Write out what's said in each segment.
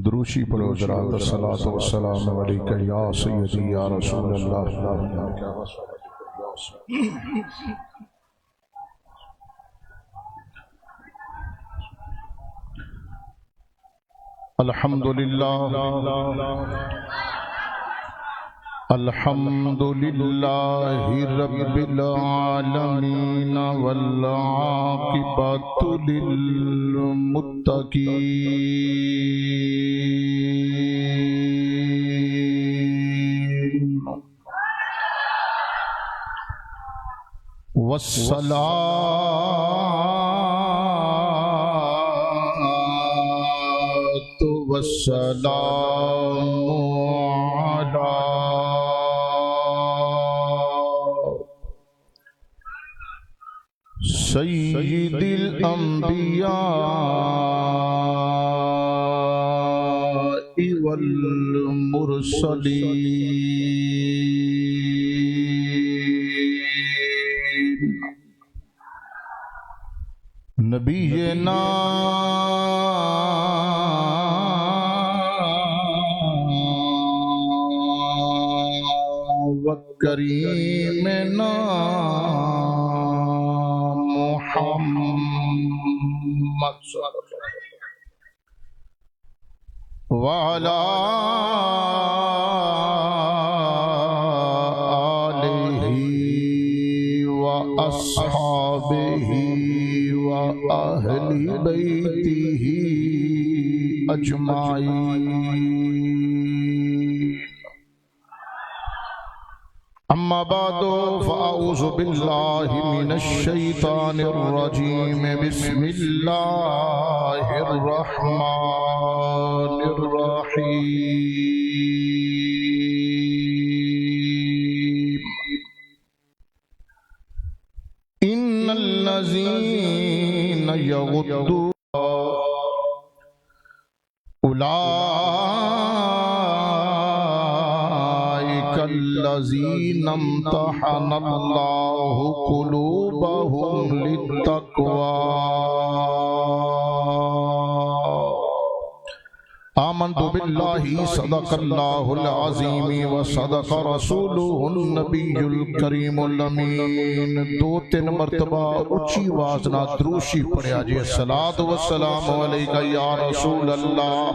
دروشی پڑھو حضرات، الصلاۃ والسلام علیکہ یا سیدی یا رسول اللہ۔ الحمدللہ الحمدللہ رب العالمین والعاقبۃ للمتقین والصلاۃ والسلام علی سید الانبیاء والمرسلین نبینا وکریمنا محمد وعلى آلہ وأصحابہ وأہل بیتہ اجمعین۔ اما بعد فاعوذ باللہ من الشیطان الرجیم، بسم اللہ الرحمن الرحیم۔ ان الذین یغضون الذین امتحن اللہ قلوبهم للتقوی۔ آمنت باللہ صدق اللہ العظیم وصدق رسولہ النبی الکریم الامین۔ دو تین مرتبہ اچھی آواز نہ دروشی پڑھیا جی، الصلاۃ والسلام علیکہ یا رسول اللہ۔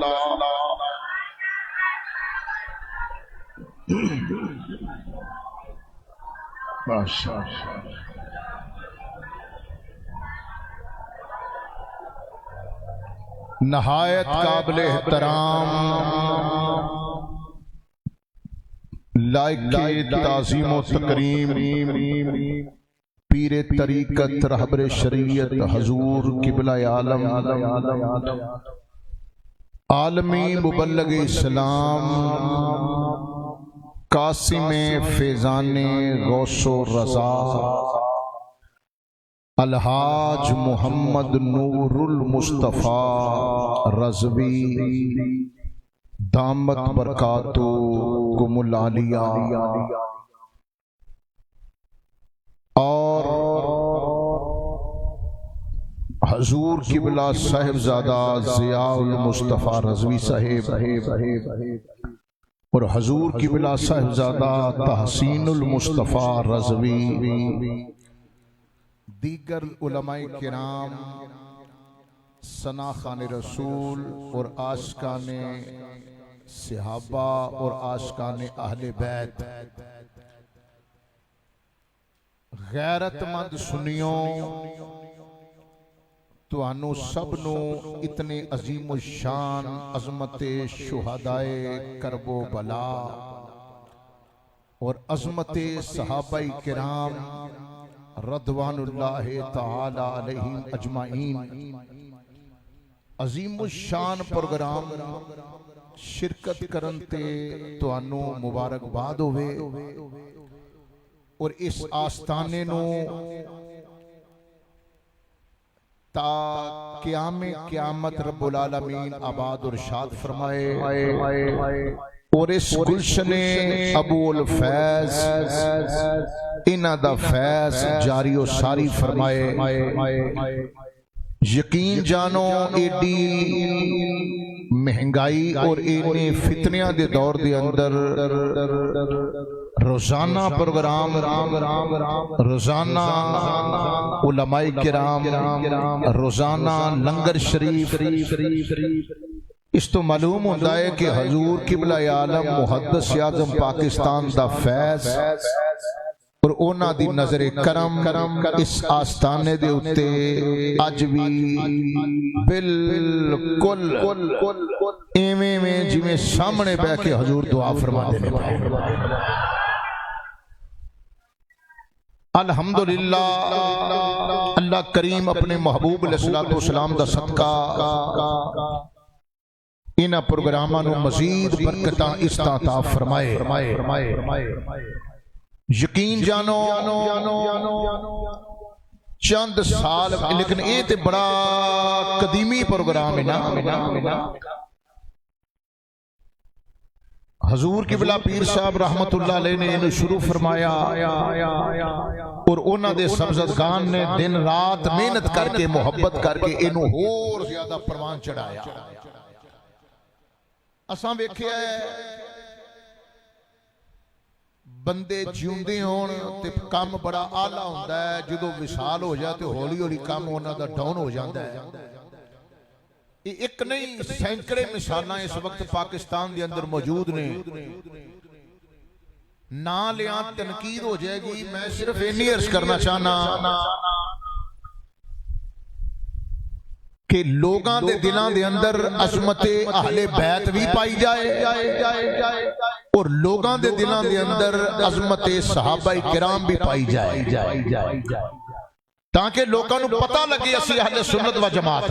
نہایت قابل احترام لائق تعظیم و تکریم پیر طریقت رہبر شریعت حضور قبلہ عالم عالمی مبلغ اسلام قاسم فیضان غوث و رضا الحاج محمد نور المصطفیٰ رضوی دامت برکاتکم العالیہ، اور حضور قبلہ صاحبزادہ ضیاء المصطفیٰ رضوی صاحب اور حضور قبلہ صاحبزادہ تحسین المصطفیٰ رضوی، دیگر علماء کرام، ثناخان رسول اور عاشقان صحابہ اور عاشقان اہل بیت، غیرت مند سنیوں، تو انو سب نو اتنے عظیم الشان عظمت شہدائے کرب و بلا اور عظمت صحابہ کرام رضوان اللہ تعالی علیہم اجمعین عظیم الشان پروگرام شرکت کرن تے تو انو مبارک باد ہوئے، اور اس آستانے نو تا قیامت رب العالمین آباد اور شاد فرمائے۔ اور اس گلشن ابو الفیض انہ دا فیض جاری و ساری فرمائے۔ یقین جانو ایڈی مہنگائی اور اینے فتنیاں دے دور دے اندر روزانہ پروگرام، روزانہ علماء کرام، روزانہ لنگر شریف، اس تو معلوم ہوتا ہے کہ حضور قبلہ عالم محدث اعظم پاکستان دا فیض اور اونا دی نظر کرم اس آستانے دے اتے اج بھی بالکل ایویں میں جویں سامنے بہ کے حضور دعا فرما دینے پائے۔ الحمدللہ اللہ کریم اپنے محبوب علیہ السلام دا صدقہ انہاں پروگراماں نو مزید برکتاں عطا فرمائے۔ یقین جانو چند سال، لیکن یہ تے بڑا قدیمی پروگرام ہے نا۔ حضور قبلہ پیر صاحب رحمت اللہ علیہ نے انہوں شروع فرمایا اور انہوں دے سبزدگان نے دن رات محنت کر کے محبت کر کے انہوں اور زیادہ پروان چڑھایا۔ اساں ویکھیا ہے بندے جیوندے ہون تے کام بڑا آلہ ہوندا ہے، جدوں وصال ہو جائے تے ہولی ہولی کام انہاں دا ڈاؤن ہو جاندا ہے۔ ایک نہیں سینکڑے مثالاں اس وقت پاکستان دے اندر موجود نے، نہ لیاں تنقید ہو جائے گی۔ میں صرف اینی عرض کرنا چاہنا کہ لوگاں دے دلاں دے اندر عظمت اہل بیت بھی پائی جائے اور لوگاں دے دلاں دے اندر عظمت صحابہ کرام بھی پائی جائے، تاکہ لوگاں نو پتہ لگے اسی اہل سنت و جماعت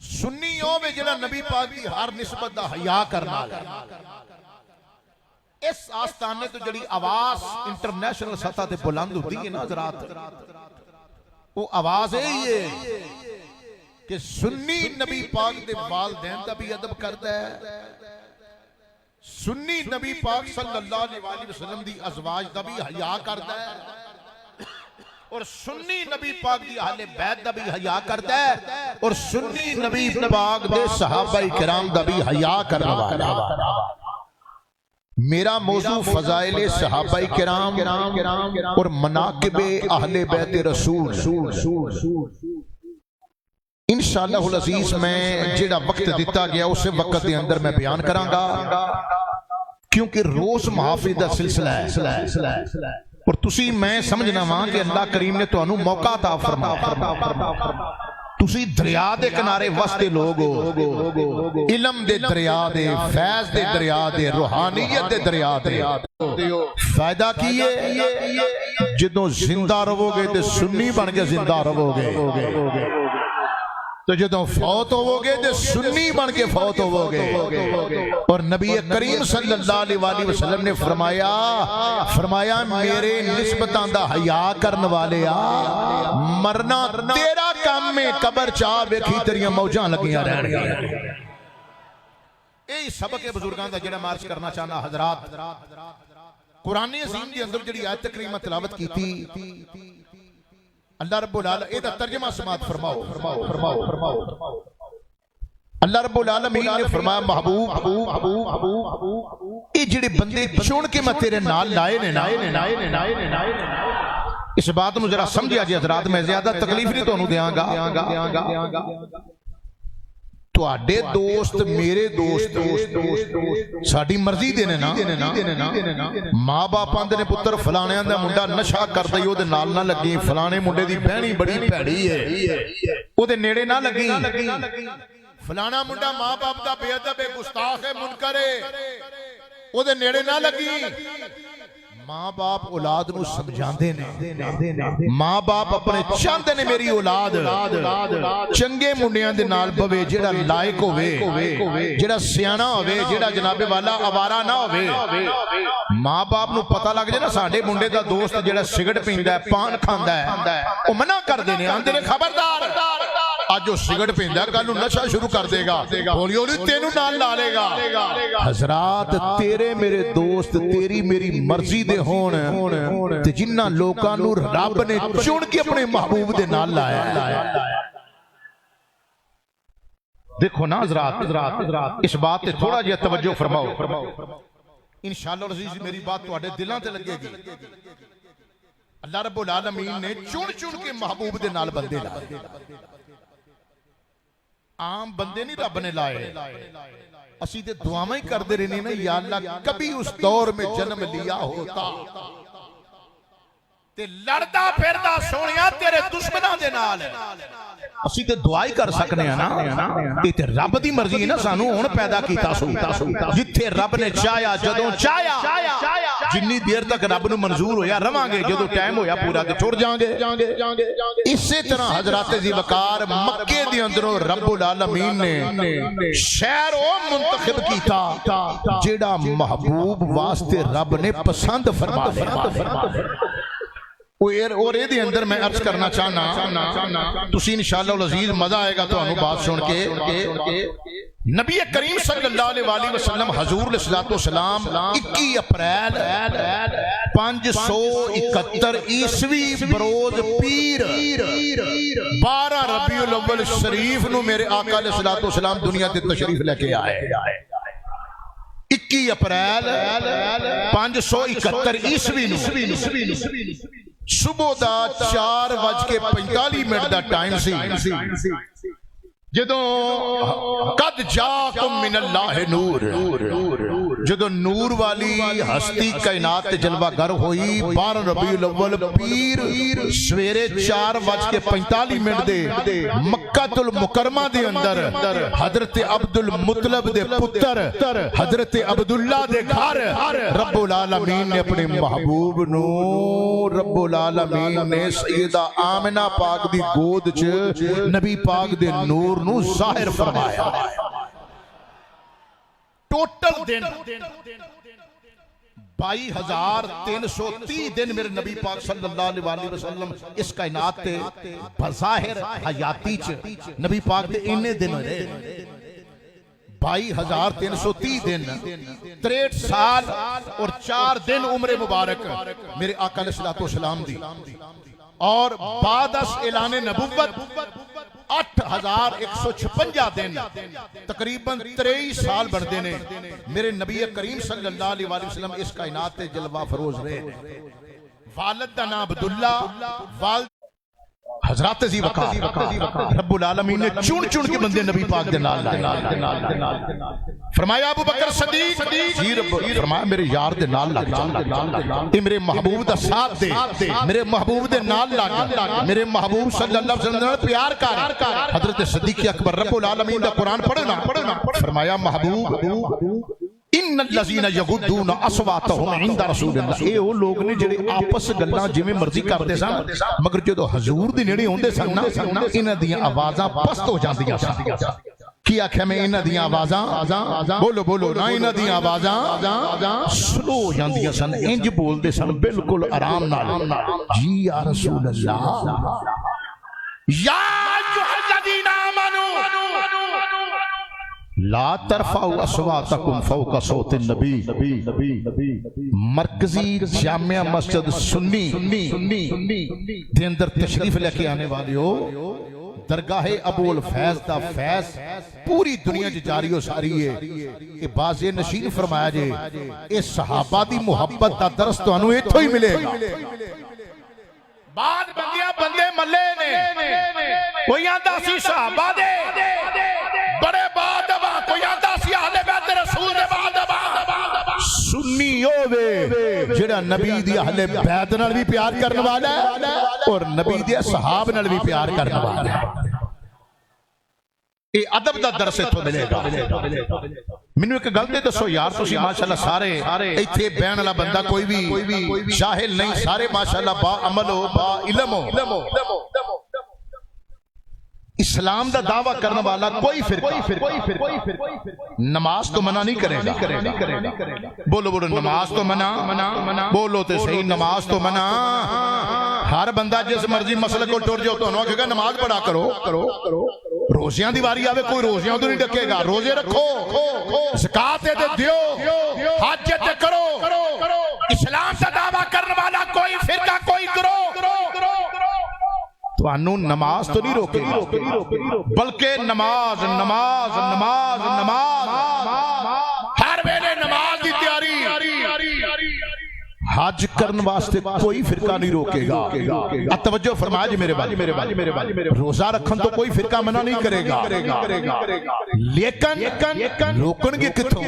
سنی ہووے جڑا نبی پاک دی ہر نسبت دا حیا کرنا۔ اس آستانے تو جڑی آواز انٹرنیشنل سطح تے بلند ہوتی ہے نا حضرات، وہ آواز یہی ہے کہ سنی نبی پاک دے والدین دا بھی ادب کرتا ہے، سنی نبی پاک صلی اللہ علیہ وسلم دی ازواج دا بھی حیا کرتا ہے، اور سنی نبی پاک دی اہل بیت دا بھی حیا کرتا ہے، اور سنی نبی پاک دے صحابہ کرام دا بھی حیا کرنا والا۔ میرا موضوع فضائل صحابہ کرام اور مناقب اہل بیت رسول، انشاءاللہ العزیز میں جڑا وقت دیتا گیا اسے وقت دے اندر میں بیان کراں گا، کیونکہ روز محافظ دا سلسلہ ہے اور تسی میں سمجھنا وہاں کہ اللہ کریم نے تو انہوں موقع عطا فرمایا۔ تسی دریا دے کنارے وستے لوگ ہو، علم دے دریا دے، فیض دے دریا دے، روحانیت دے دریا دے، فائدہ کیے جدوں زندہ رہو گے تے سنی بن کے زندہ رہو گے، تو جدوں فوت ہوو گے تے سنی بن کے فوت ہوو گے۔ اور نبی کریم صلی اللہ علیہ وسلم نے فرمایا میرے نسبتاں دا حیا کرن والے مرنا تیرا کام میں، قبر چاہ ویکھی تیریاں موجاں لگیاں رہن گیاں۔ یہی سبق بزرگاں دا جڑا مارچ کرنا چاہنا حضرات، قرآن عظیم کے اندر جڑی آیت کریمہ تلاوت کی تھی، اللہ رب العالمین اے دا ترجمہ سماعت فرماؤ۔ اللہ رب العالمین نے فرمایا محبوب اے جڑے بندے چون کے میں تیرے نال لائے نے، اس بات میں ذرا سمجھا جی حضرات، میں زیادہ تکلیف نہیں تو انہوں دیاں گا۔ تو آڈے دوست میرے دوست ساڑھی مرضی دینے نا، ماں باپ آندے نے پتر فلانے آندے منڈا نشا کر دے او دے نال نہ لگی، فلانے منڈے دی بہنی بڑی پیڑی ہے او دے نیڑے نہ لگی، فلانا منڈا ماں باپ دا بے ادب گستاخ منکر او دے نیڑے نہ لگی۔ ماں باپ اولاد نو سمجھاندے نے، ماں باپ اپنے چاہندے نے میری اولاد چنگے منڈیاں دے نال بوے، جڑا لائق ہوئے، جڑا سیانا ہوئے، جڑا جناب والا آوارہ نہ ہوئے۔ ماں باپ نو پتہ لگ جائے نا ساڑھے منڈے دا دوست جڑا سگرٹ پیندا ہے، پان کھاندا ہے، وہ منع کر دینے، آندے نے خبردار اج وہ سگرٹ پیندا کل نوں نشہ شروع کر دے گا ہولی ہولی تینوں نال لا لے گا حضرات تیرے میرے دوست تیری میری مرضی دے ہون تے جنہاں لوکاں نوں رب نے چن کے اپنے محبوب دے نال لایا دیکھو نا حضرات اس بات تے تھوڑا جہا توجہ فرماؤ انشاءاللہ العزیز میری بات تواڈے دلاں تے لگے گی اللہ رب العالمین نے چن کے محبوب دے نال بندے لائے عام بندے نہیں رب نے لائے اسی تے دعائیں ہی کردے رہنے نا یا اللہ کبھی اس دور میں جنم لیا ہوتا تے لڑدا پھردا سونیا تیرے دشمناں دے نال اسی تے دعائی کر سکنے ہیں نا تے رب دی مرضی ہے نا سانو ہن پیدا کیتا سو جتھے رب نے چاہیا جدوں چاہیا جنی دیر تک رب نو منظور ہویا رواں گے جدوں ٹائم ہویا پورا تے ٹر جاں گے اسی طرح حضرات ذی وقار مکے دے اندروں رب العالمین نے شہر او منتخب کیتا جیڑا محبوب واسطے رب نے پسند فرمایا اور یہ دے اندر میں عرض کرنا چاہنا تسی انشاءاللہ العزیز مزہ آئے گا تو انہوں بات سن کے نبی کریم صلی اللہ علیہ وسلم حضور علیہ السلام 21 اپریل 571 عیسوی بروز پیر 12 ربیع الاول شریف نو میرے آقا علیہ السلام دنیا تے تشریف لے کے آئے 21 اپریل 571 عیسوی نو صبح دا 4:45 دا ٹائم سی جدوں قد جاکم من اللہ نور جدوں نور والی ہستی کائنات جلوہ گر ہوئی 12 ربیع الاول پیر سویرے 4:45 دے مکہ المکرمہ دے اندر حضرت عبد المطلب دے پتر حضرت عبداللہ دے گھر رب العالمین نے اپنے محبوب نو رب العالمین نے سیدہ آمنہ پاک دی گود چ نبی پاک دے نور نو ظاہر فرمایا ٹوٹل دن 22,330 دن میرے نبی پاک صلی اللہ علیہ وسلم اس کائنات تے بظاہر حیاتی چ نبی پاک دے انہیں دن رہے 22,330 دن 63 سال اور 4 دن عمر مبارک میرے آقا علیہ السلام دی اور بعد از اعلان نبوت 8,156 دن تقریباً 23 سال بڑھتے نے میرے نبی کریم صلی اللہ علیہ وسلم اس کائنات تے جلوہ فروز رہے والد دا نام عبداللہ والد حضرات ذی وقار رب العالمین نے چون کے بندے نبی پاک دے نال لائے فرمایا ابو بکر صدیق جی رب فرمایا میرے یار دے نال لگ جا میرے محبوب دا ساتھ دے میرے محبوب دے نال لگ میرے محبوب صلی اللہ علیہ وسلم پیار کر حضرت صدیق اکبر رب العالمین دا قرآن پڑھنا فرمایا محبوب ان الذین یغضون اصواتهم عند رسول اللہ اے وہ لوگ نے جڑے آپس گلاں جویں مرضی کردے سن مگر جدوں حضور دے نیڑے ہوندے سن نا انہاں دیاں آوازاں پست ہو جاندیاں سن کی آکھیا میں انہاں دیاں آوازاں بولو نا انہاں دیاں آوازاں سلو ہو جاندیاں سن انج بولدے سن بالکل آرام نال جی یا رسول اللہ یا ایھا الذین آمنوا لا ترفعوا اصواتکم فوق صوت النبی مرکزی جامعہ مسجد سنی دے اندر تشریف لے کے آنے والے ہو درگاہ ابو الفیض دا فیض پوری دنیا جاری ہو ساری ہے کہ باز نشین فرمایا جے اس صحابہ دی محبت دا درس تو انہوں ایتھو ہی ملے گا بعد بندے ملے نے کوئی آندہ سی صحابہ دے بڑے بعد کوئی آندہ سی اہل بیت رسول دے بعد سنی ہووے جڑا نبی دی اہل بیت نال بھی پیار کرنے والا ہے اور نبی دی صحاب نال بھی پیار کرنے والا ہے اے ادب دا درس اتھوں ملے گا مینوں ایک گل تے دسو یار تسی ماشاءاللہ سارے ایتھے بہن والا بندہ کوئی بھی جاہل نہیں سارے ماشاءاللہ با عمل ہو با علم ہو اسلام دا دعویٰ کرنے والا کوئی فرقہ نماز تو منع نہیں کرے گا بولو نماز تو منع بولو تے صحیح نماز تو منع ہر بندہ جس مرضی مسئلے کو ٹر جاؤ تو آکھے گا نماز پڑھا کرو روزیاں دی واری آوے کوئی روزیاں تو نہیں ڈکے گا روزے رکھو زکات دے دیو حج تے کرو اسلام کا دعویٰ کرنے والا کوئی فرقہ کوئی گروہ تو انہوں نماز تو نہیں روکے گا بلکہ نماز نماز نماز نماز ہر ویلے نماز دی تیاری حج کرن واسطے کوئی فرقہ نہیں روکے گا توجہ فرمایا جی میرے بھائی روزہ رکھن تو کوئی فرقہ منع نہیں کرے گا لیکن روکن گے کتھوں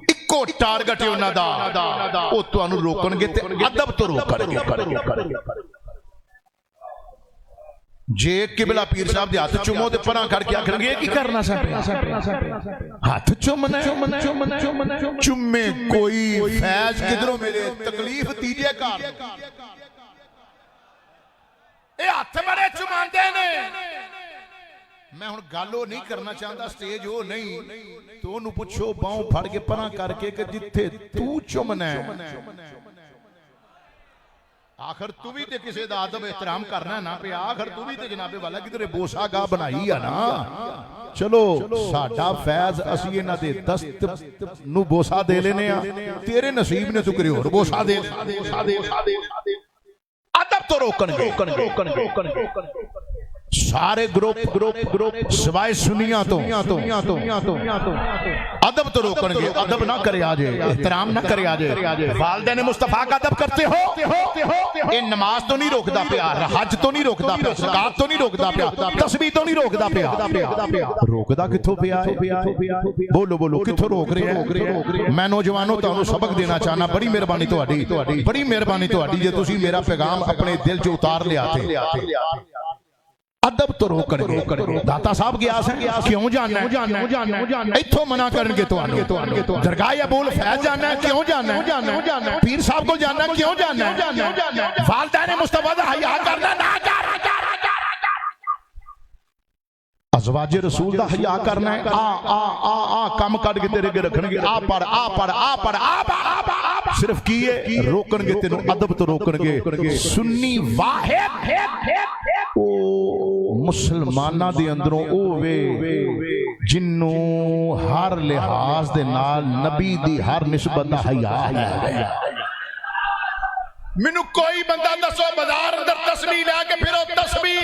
اکو ٹارگٹ ہے انہاں دا او تانوں روکن گے تے ادب تو روکن گے جے قبلہ پیر صاحب دے ہاتھ چومو تے پراں کر کے آکھن گے کی کرنا ہاتھ چومنا چومے کوئی فیض کدھروں ملے تکلیف تیجے کار اے ہاتھ بڑے چوماندے نے میں ہن گالو نہیں کرنا چاہتا سٹیج ہو نہیں تو انہوں پوچھو باؤں پھڑ کے پراں کر کے کہ جتھے تو چومنا ہے آخر تو بھی تے کسے دا ادب احترام کرنا ہے نا پہ آخر تو بھی تے جناب والا کی تیرے بوسا گاہ بنائی ہے نا چلو ساڑھا فیض اسی نہ دے دست نو بوسا دے لینے تیرے نصیب نے تو کرے اور بوسا دے ادب تو روکن سارے گروپ سوائے سنیاں تو ادب تو روکن گے ادب نہ کرے آجے احترام نہ کرے آجے والدین مصطفیٰ کا ادب کرتے ہو یہ نماز تو نہیں روکدا پیا حج تو نہیں روکدا پیا زکات تو نہیں روکدا پیا تسبیح تو نہیں روکدا پیا روکدا کتھوں پیا بولو کتھوں روک رہے ہیں میں نوجوانوں تانوں سبق دینا چاہنا بڑی مہربانی تہاڈی جے تسی میرا پیغام اپنے دل چ اتار لیا تے ادب تو روکن گے داتا صاحب گیا سن کیوں جاننا ہے ایتھوں منع کرن گے تو درگاہ ابول فیض جاننا ہے کیوں جاننا ہے پیر صاحب کو جاننا ہے کیوں جاننا ہے والدین مصطفیٰ دا حیا کرنا نہ ازواج رسول دا حیا کرنا ہے آ کم کٹ کے تیرے کے رکھن گے آ پڑھ صرف کیے روکن گے تینوں ادب تو روکن گے سنی واحد مسلمانہ دے اندروں اوے جنوں ہر لحاظ دے نال نبی دی ہر نسبت دا حیا ہے منو کوئی بندہ دسو بازار اندر تسبیح لے کے پھرو تسبیح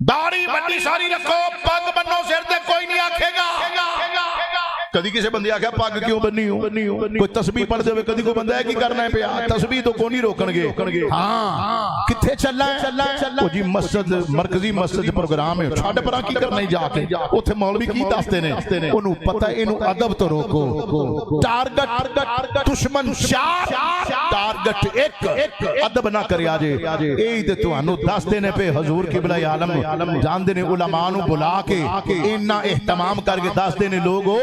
داڑھی بڑی ساری رکھو پگ بنو سر تے کوئی نہیں آکھے گا کدی کسی بندے آکھا پگ کیوں بنی ہوں کوئی تسبیح پڑھ دے ہوئے کدی کوئی بندہ ہے کی کرنا ہے پیا تسبیح تو کو نہیں روکن گے ہاں کتھے چلنا ہے وہ جی مسجد مرکزی مسجد پروگرام ہے چھاڑ پرا کی کرنا ہی جا کے اوتھے مولوی کی دستے نے انہوں پتہ انہوں ادب تو روکو ٹارگٹ دشمن چار ٹارگٹ ایک ادب نہ کرے آجے اے تے تانوں دستے نے پہ حضور قبلہ عالم جان دے نے علماء نو بلا کے انہاں اہتمام کر کے دستے نے لوگو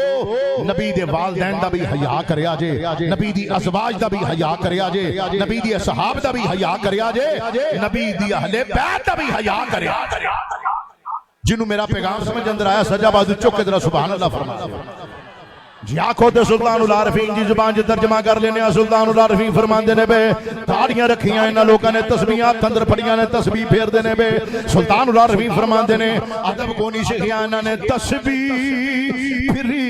نبی دے والدین دا بھی حیا کرے آجے نبی دی ازواج دا بھی حیا کرے آجے نبی دی اصحاب دا بھی حیا کرے آجے نبی دی اہل بیت دا بھی حیا کرے آجے جنہوں میرا پیغام سمجھ اندر آیا سجا بازو چوکے درہ سبحان اللہ فرما جی آنکھوں تے سلطان العارفین جی زبان جی ترجمہ کر لینے سلطان العارفین فرمان دینے بے تاڑیاں رکھیاں انہا لوگاں نے تسبیحات تندر پڑیاں نے تسبیح پھیر دینے بے سلطان العارفین فرمان دینے ادب کونی شیخیاں انہا نے تسبیح پھری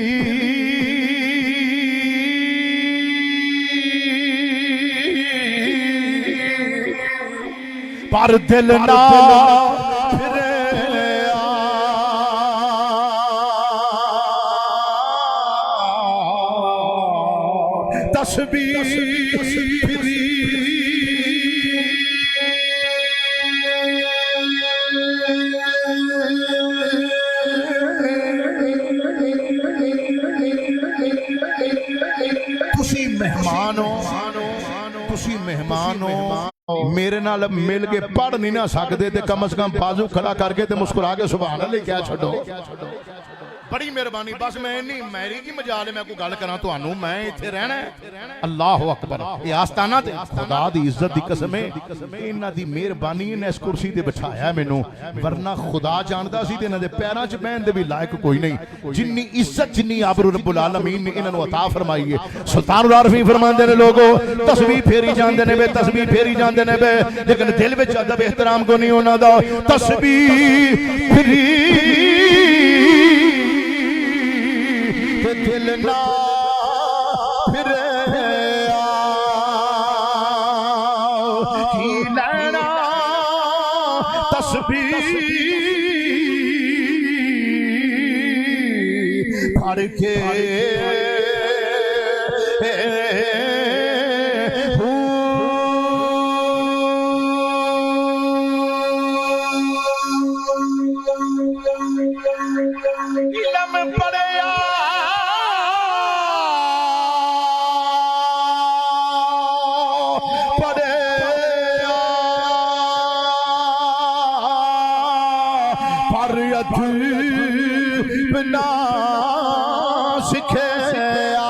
پر دل نہ پھرے تسبیح پھری تسی مہمانوں میرے نال مل کے پڑھ نہیں نہ سکتے تے کم از کم بازو کھڑا کر کے تے مسکرا کے سبحان اللہ کیا چھڑو بڑی مہربانی بس میں نہیں میری کی مجال ہے میں کوئی گل کراں تانوں میں ایتھے رہنا ہے اللہ اکبر یہ آستانہ تے خدا دی عزت دی قسم ہے انہاں دی مہربانی نے اس کرسی تے بٹھایا مینوں ورنہ خدا جاندا سی تے انہاں دے پیراں چ بہن دے بھی لائق کوئی نہیں جنی عزت جنی آبرو رب العالمین نے انہاں نوں عطا فرمائی ہے سلطان العارفین فرماندے نے لوگو تسبیح پھیری جاندے نے بے تسبیح پھیری جاندے نے بے لیکن دل وچ ادب احترام کو نہیں انہاں دا تسبیح پھیری تے دل نہ پھرے کی لینا تسبیح پڑھ کے علم پڑھیا پڑھیا بنا سکھیا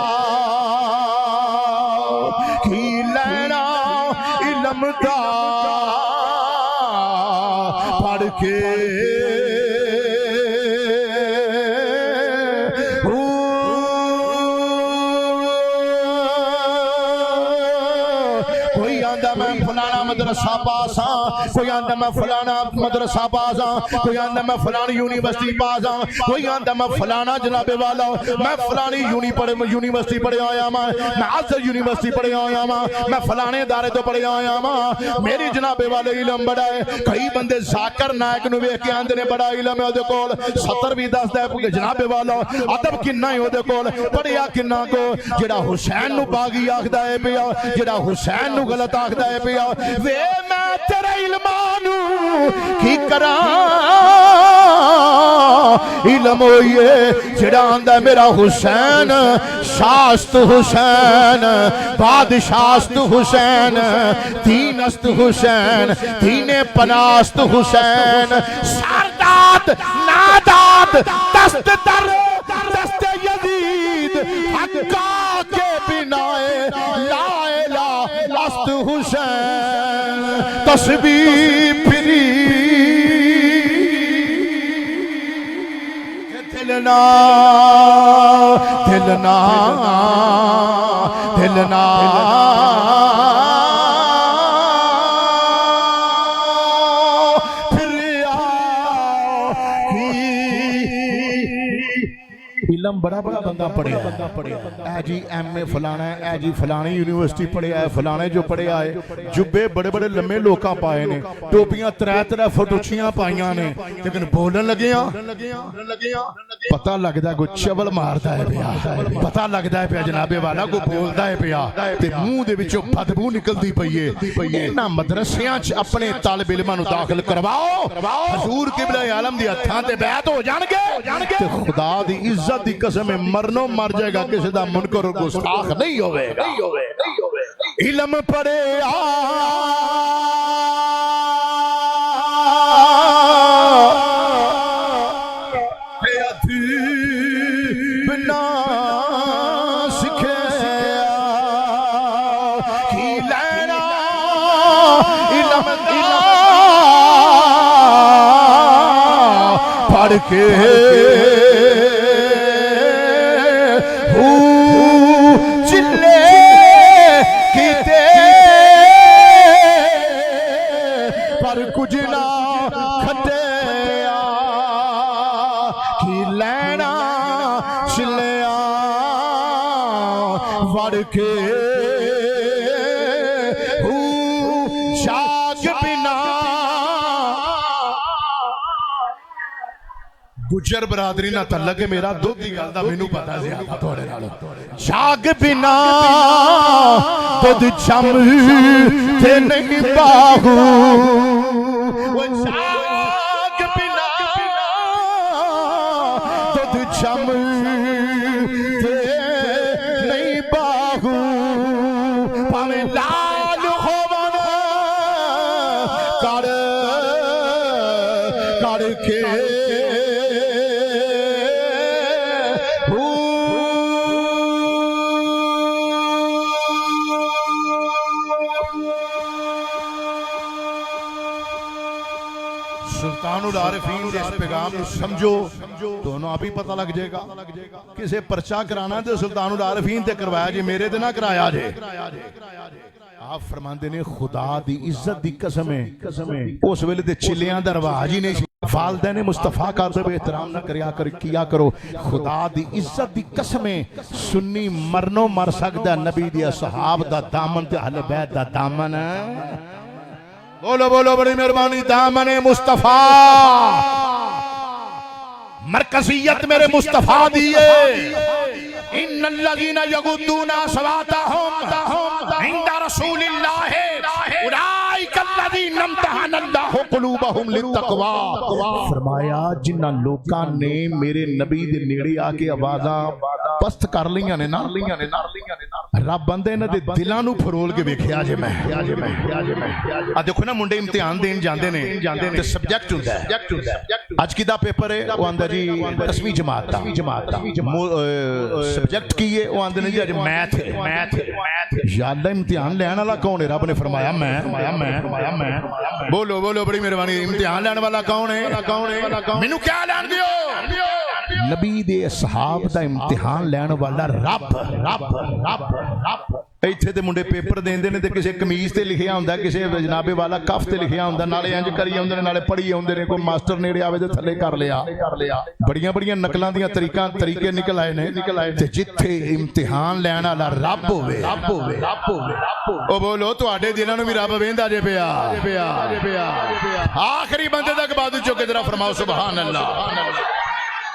کی لینا علم دا پڑھ کے مدرسہ پاساں کوئی آندہ میں فلانا مدرسہ پاساں کوئی آندہ میں فلانی یونیورسٹی پاساں کوئی آندہ میں فلانا جناب والا میں فلانی یونیورسٹی پڑھے آیا ماں میں عزر یونیورسٹی پڑھے آیا ماں میں فلانے ادارے تو پڑھے آیا ماں میری جناب والے علم بڑا ہے کئی بندے ذاکر نائک نو ویکھ کے آندے نے بڑا علم ہے اودے کول 70 بھی دسدا ہے جناب والا ادب کنا ہے اودے کول پڑھیا کنا کو جڑا حسین نو باغی آکھدا ہے پیا جڑا حسین نو غلط آکھدا ہے پیا وے میں تیرے علمانو کی کراں علم ہوئیے جڑا آندہ میرا حسین شاست حسین بادشاست حسین دینست حسین دین پناست حسین سرداد ناداد دست در دست یزید حقا کے بنائے لا الہ است حسین تسبیح پھری دلنا دلنا دلنا علم بڑا بڑا بندہ پڑھیا اے جی ایم اے فلانا ہے اے جی فلانی یونیورسٹی پڑھیا ہے فلانے جو پڑھیا ہے جبے بڑے بڑے لمبے لوکاں پائے نے ٹوپیاں 3 فٹ اچھیاں پائیاں نے لیکن بولن لگیاں پتہ لگدا ہے کوئی چول ماردا ہے پیا پتہ لگدا ہے پیا جناب والا کو بولدا ہے پیا تے منہ دے وچوں بدبو نکلدی پئی ہے انہاں مدرسیاں چ اپنے طالب علماں نوں داخل کرواؤ حضور قبلہ عالم دی ہتھاں تے بیعت ہو جان گے تے خدا دی عزت دی قسم مرنو مر جائے گا کسی دا منکر اور گستاخ نہیں ہوئے گا علم پڑھے بنا سکھے کی لینا علم پڑھ کے گجر برادری نہ تعلق ہے میرا دو دی گل دا مینوں پتہ زیادہ تھوڑے نال جاگ بنا دودھ جم تے نہیں باہو جاگ بنا دودھ جم تے نہیں باہو پاویں لال ہوون کر کر کے اس پیغام سمجھو دونوں آپ ہی پتہ لگ جائے گا کسے پرچہ کرانا تے سلطان العارفین تے کروایا جی میرے تے نہ کرایا جے آپ فرماندے نے خدا دی عزت دی قسم ہے اس ویلے تے چلیاں دا رواج ہی نہیں والدین مصطفیٰ کا ادب احترام نہ کیا کرو خدا دی عزت دی قسم ہے سنی مرنو مر سکدا نبی دی اصحاب دا دامن تے اہل بیت دا دامن بولو بولو بڑی مہربانی دامن مصطفیٰ مرکزیت میرے مصطفیٰ دیئے ان الذین یغضون اصواتهم عند رسول اللہ اولئک الذین امتحن اللہ قلوبہم للتقوی فرمایا جنہ لوکاں نے میرے نبی دے نیڑے آ کے آوازاں پست کر لیاں نے رب بندے نے دلاں نو پھرول کے ویکھیا جے میں آ دیکھو نا منڈے امتحان دین جاندے نے تے سبجیکٹ ہوندا ہے اج کدا پیپر ہے او آندا جی 10ویں جماعت دا سبجیکٹ کی ہے وہ آندے نے جی اج میتھ ہے یا اللہ امتحان لینے والا کون ہے رب نے فرمایا میں بولو بولو بڑی مہربانی امتحان لینے والا کون ہے مینوں کیا لین دیو نبی دے اصحاب دا امتحان لینے والا رب ایتھے تے منڈے پیپر دیندے نے تے کسے قمیض تے لکھیا ہوندا کسے جناب والا کف تے لکھیا ہوندا نالے انج کری ہوندے نے نالے پڑھی ہوندے نے کوئی ماسٹر نیڑے آوے تے تھلے کر لیا بڑیاں نقلاں دیاں طریقے نکل آئے نے تے جتھے امتحان لین والا رب ہوے او بولو تواڈے دلاں نوں وی رب ویندا جے پیا آخری بندے تک بازو چوکے ذرا فرماؤ سبحان اللہ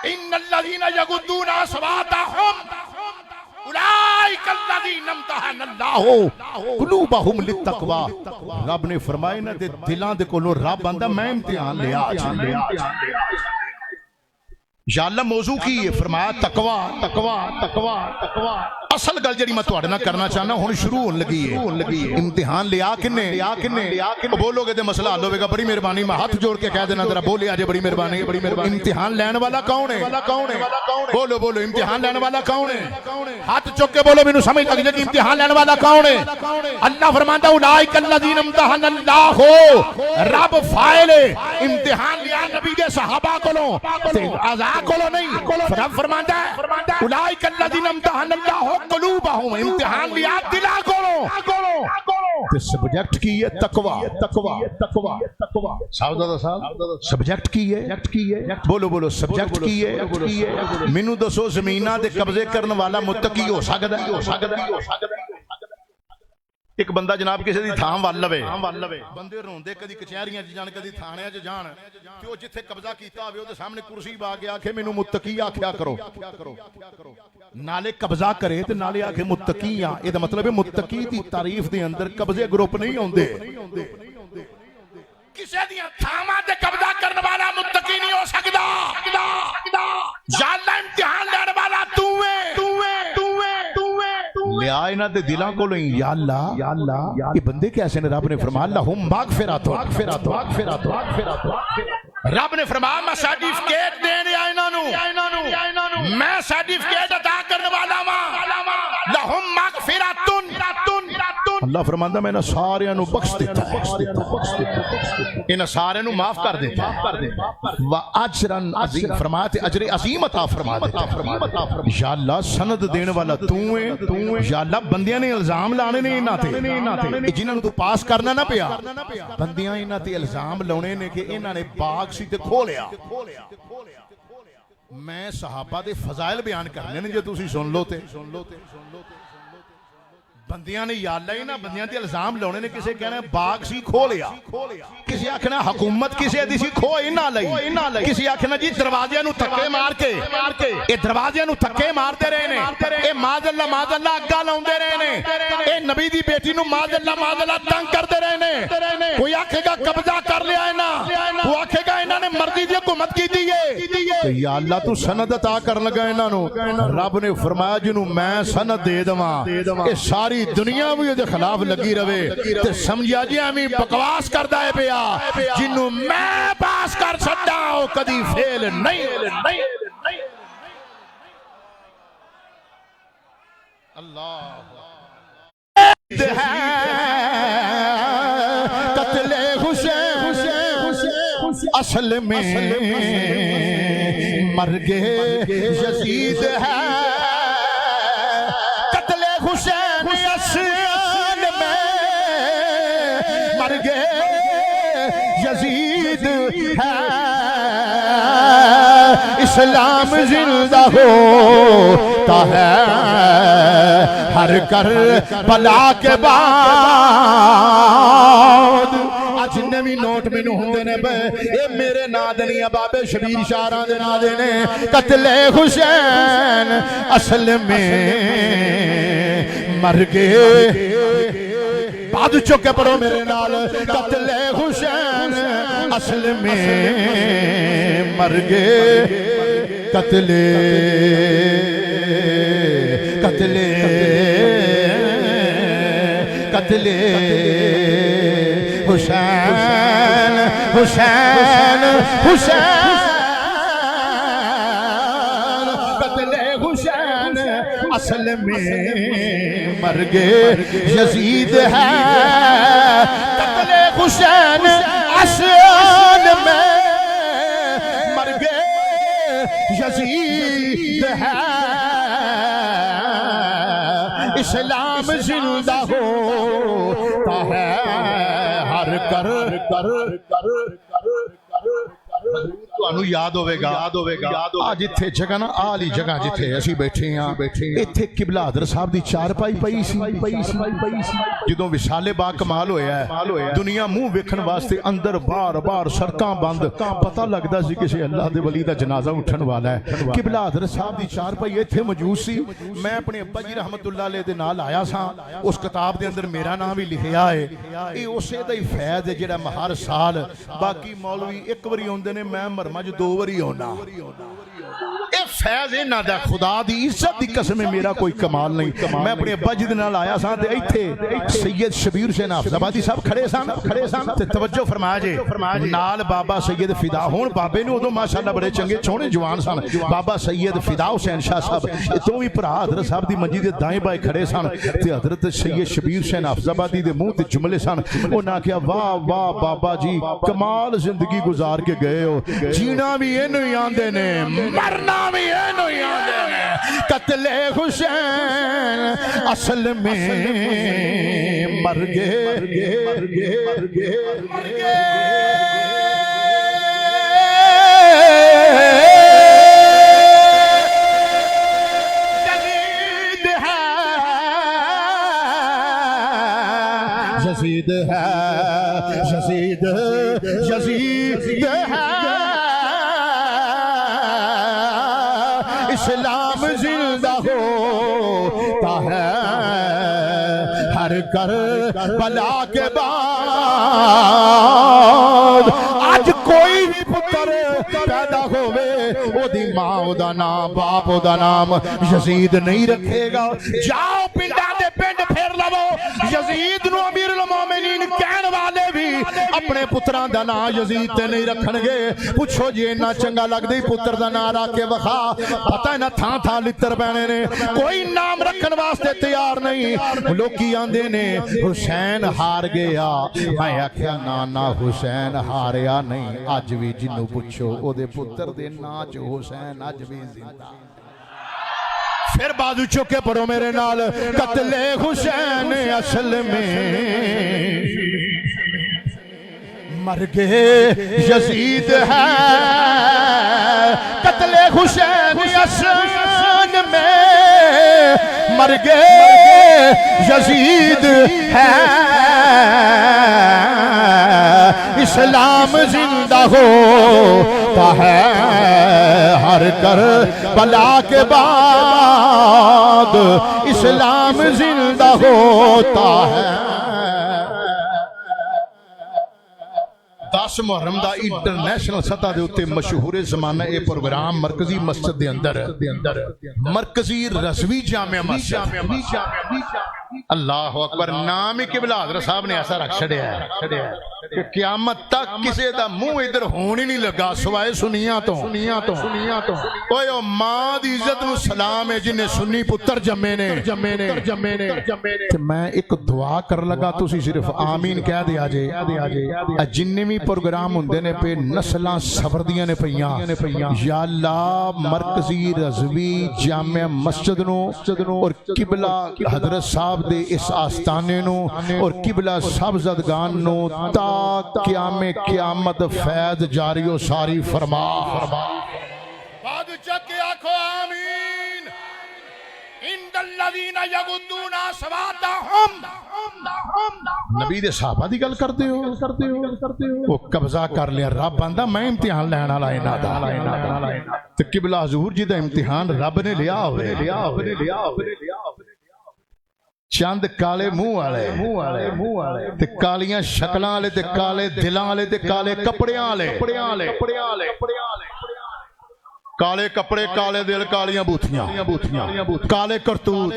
ان الذین یغضون اصواتهم اولئک الذین امتحن اللہ قلوبہم للتقوی رب نے فرمایا نہ تے دلاں دے کولوں رب آندا میں امتحان لیا یا اللہ موضوع کی ہے فرمایا تقوی اصل گل جڑی میں تواڈے نال کرنا چاہنا ہن شروع ہون لگی ہے امتحان لیا کنے بولو گے تے مسئلہ حل ہوے گا بڑی مہربانی میں ہاتھ جوڑ کے کہہ دینا ذرا بولے اجے بڑی مہربانی امتحان لین والا کون ہے بولو امتحان لین والا کون ہے ہاتھ چوک کے بولو مینوں سمجھ لگ جائے کہ امتحان لین والا کون ہے اللہ فرماندا اولئک الذین امتحن اللہ رب فاعل امتحان لیا نبی دے صحابہ کولوں تے اعضاء کولوں نہیں رب فرماندا ہے اولئک الذین امتحن اللہ قلوبہم امتحان لیا دلا کولوں تے سبجیکٹ کی ہے تقوی سعودہ صاحب سبجیکٹ کی ہے بولو سبجیکٹ کی ہے مینوں دسو زمیناں دے قبضے کرن والا متقی ہو سکدا ہے ایک بندہ جناب کسی دی تھام وال لوے بندے روندے کدی کچہریاں چ جان کدی تھانیاں چ جان تے او جتھے قبضہ کیتا ہوے او دے سامنے کرسی با کے آکھے مینوں متقی آکھیا کرو نالے قبضہ کرے تے نالے آکھے متقی ہاں اے دا مطلب ہے متقی دی تعریف دے اندر قبضے گروپ نہیں ہوندے کسے دیاں تھاماں تے قبضہ کرن والا متقی نہیں ہو سکدا یا اللہ امتحان لین والا تو لے آئے نا دے دلاں کو لیں یا اللہ یہ بندے کیسے نے رب نے فرمایا لہم مغفرات رب نے فرمایا میں سرٹیفکیٹ دینے آئینا نو میں سرٹیفکیٹ عطا کرنے والا ماں لہم مغفرات اللہ فرماندہ میں نے سارے انہوں بخش دیتا ہے انہوں سارے انہوں معاف کر دیتا ہے وَأَجْرًا عظیم فرمایا تھے اجر عظیم عطا فرما دیتا ہے یا اللہ سند دینے والا تُویں یا اللہ بندیاں نے الزام لانے نے انہاں تے جنہاں نے تو پاس کرنا نہ پیا بندیاں انہاں تے الزام لانے نے کہ انہاں نے باغ سی تے کھولیا میں صحابہ دے فضائل بیان کرنے نے جو تسی سن لو تے بندیاں نے یا اللہ ہی نا بندیاں تے الزام لانے نے کسے کہنا باغ سی کھو لیا کسی آکھنا حکومت کسی دی سی کھو ہی نہ لئی کسی آکھنا جی دروازے نو تھکے مار کے اے دروازے نو تھکے مارتے رہے نے اے ماذ اللہ اگا لاؤندے رہے نے اے نبی دی بیٹی نو ماذ اللہ تنگ کرتے رہے نے کوئی آکھے گا قبضہ کر لیا ہے نا وہ آکھے گا انہاں نے مرضی دی حکومت کی دی ہے یا اللہ تو سند عطا کر لگا انہاں نو رب نے فرمایا جنوں میں سند دے دواں اے ساری دنیا بھی دے خلاف لگی رہے تے سمجھا جی ہمیں بکواس کردہ ہے پیا جنوں میں پاس کر سکتا ہوں کدی فیل نہیں اللہ قتل حسین اصل میں مرگ یزید ہے، قتل حسین اصل میں مرگ یزید ہے، اسلام زندہ ہوتا ہے ہر کربلا کے بعد۔ اج نوی نوٹ مینوں ہوندے نے بے اے میرے نا دے نہیں بابے شبیر شاراں دے نا دے نے۔ قتل حسین اصل میں مر گئے، بعد چکے پڑھو میرے نال، قتل حسین اصل میں مر گئے، قتل قتل قتل حسین حسین حسین قتل حسین اصل میں مر گئے یزید ہے، قتل حسین اصل میں مر گئے یزید ہے، اسلام زندہ ہوتا ہے ہر تانوں یاد ہوے گا آج اتھے جگہ نا آلی جگہ جتھے اسی بیٹھے ہیں اتھے قبلہ حضرت صاحب دی چارپائی پئی سی جدوں وصال با کمال ہویا ہے دنیا منہ ویکھن واسطے اندر بار بار سڑکاں بند، پتہ لگدا سی کسی اللہ دے ولی دا جنازہ اٹھن والا ہے۔ قبلہ حضرت صاحب دی چارپائی ایتھے موجود سی، میں اپنے ابا جی رحمت اللہ علیہ دے نال آیا سا، اس کتاب دے اندر میرا نام بھی لکھیا ہے، اے اسے دا ہی فیض ہے جڑا ہر سال باقی مولوی ایک واری ہوندے نے، میں مرمج 2 واری ہونا۔ اے فیض ہے نا دا خدا دی عزت دی قسم میرا کوئی کمال نہیں۔ میں اپنے ابا جی دے نال آیا سا تے ایتھے سید شبیر حسین حافظ آبادی صاحب کھڑے سن تے توجہ فرمایا جے نال بابا سید فدا ہون بابے نو ادوں ماشاءاللہ بڑے چنگے چھوڑے جوان سن، بابا سید فدا حسین شاہ صاحب تو بھی بھرا حضرت صاحب دی منجی دے دائیں بائیں کھڑے سن تے حضرت سید شبیر حسین حافظ آبادی دے منہ تے جملے سن، انہاں کہا واہ واہ بابا جی کمال زندگی گزار کے گئے ہو، جینا بھی اینو ہی آندے نے مرنا بھی اینو ہی آندے نے، قتل حسین اصل میں مر گئے یزید ہے یزید ہے اسلام زندہ ہوتا ہے ہر کربلا کے بعد۔ آج کوئی بھی پتر پیدا ہوئے او دی ماں او دا نام باپ او دا نام یزید نہیں رکھے گا۔ جاؤ پنڈا دے پنڈ پھر لو یزید نو امیر المومنین کہن والے بھی اپنے پتران دا نام یزید تے نہیں رکھن گے۔ پوچھو جی اتنا چنگا لگ دی پتر دا نام رکھ کے وخا، پتہ ہے نا تھان لتر پینے نے، کوئی نام رکھن واسطے تیار نہیں۔ لوکی آندے نے حسین ہار گیا، میں آکھیا نا حسین ہاریا نہیں، اج بھی جنوں پوچھو او دے پتر دے نا جو حسین اج بھی زندہ۔ پھر بازو چکے پڑھو میرے نال، قتل حسین اصل میں مر گئے یزید ہے، قتل حسین اصل میں مر گئے یزید ہے، اسلام زندہ ہوتا ہے ہر کربلا کے بعد، اسلام زندہ ہوتا ہے۔ 10 محرم دا انٹرنیشنل سطح دے اتے مشہور زمانہ اے پروگرام مرکزی مسجد دے اندر مرکزی رضوی جامع مسجد، اللہ اکبر، نام ہی قبلہ حضرت صاحب نے ایسا رکھ چھڑیا ہے۔ کہ قیامت تک کسی دا منہ ادھر ہون ہی نہیں لگا سوائے سنیاں تو اوے او ماں دی عزت نو سلام ہے جنہیں سنی پتر جمے نے تے میں ایک دعا کر لگا تسی صرف آمین کہہ دیا جے جننے بھی پروگرام ہوندے نے پہ نسلاں سفردیاں نے پئیاں یا اللہ مرکزی رضوی جامع مسجد نو اور قبلہ حضرت صاحب دے اس آستانے نو اور قبلہ سبزدگان نو تا قیامت فیض جاری و ساری فرما بعد چکے آکھو آمین اند الذین یغضون اصواتهم نبی دے صحابہ دی گل کرتے ہو وہ قبضہ کر لیا رب آندا میں امتحان لینا والا انہاں دا تے قبلہ حضور جی دا امتحان رب نے لیا ہوئے چند کالے منہ والے تے کالیاں شکلاں والے تے کالے دلاں والے تے کالے کپڑیاں والے کالے کپڑے کالے دل کالیاں بوتھیاں کالے کرتوت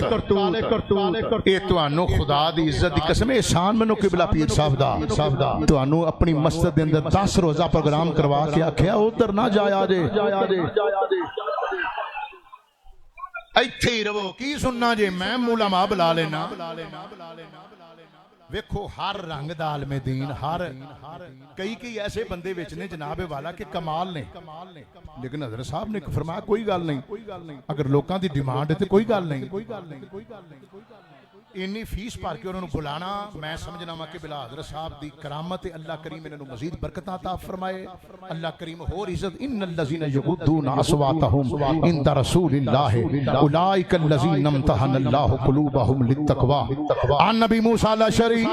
اے توانو خدا دی عزت دی قسم احسان منو قبلہ پیر صاحب دا توانو اپنی مسجد دے اندر 10 روزہ پروگرام کروا کے آکھیا ادھر نہ جایا جے ایتھے ہی رہو کی سننا جے میں علماء بلا لینا ویکھو ہر رنگ دا عالم دین ہر کئی ایسے بندے وچ نے جناب والا کہ کمال نے لیکن حضرت صاحب نے فرمایا کوئی گل نہیں اگر لوکاں دی ڈیمانڈ ہے تے کوئی گل نہیں انی فیس پار کے انہوں نے بلانا میں سمجھنا ہوں کہ بلا حضرت صاحب دی کرامت اللہ کریم انہوں نے مزید برکتاں عطا فرمائے اللہ کریم اور عزت ان الذین یغضون اصواتهم عند رسول اللہ اولئک الذین امتحن اللہ قلوبهم للتقوى عن نبی موسیٰ الاشعری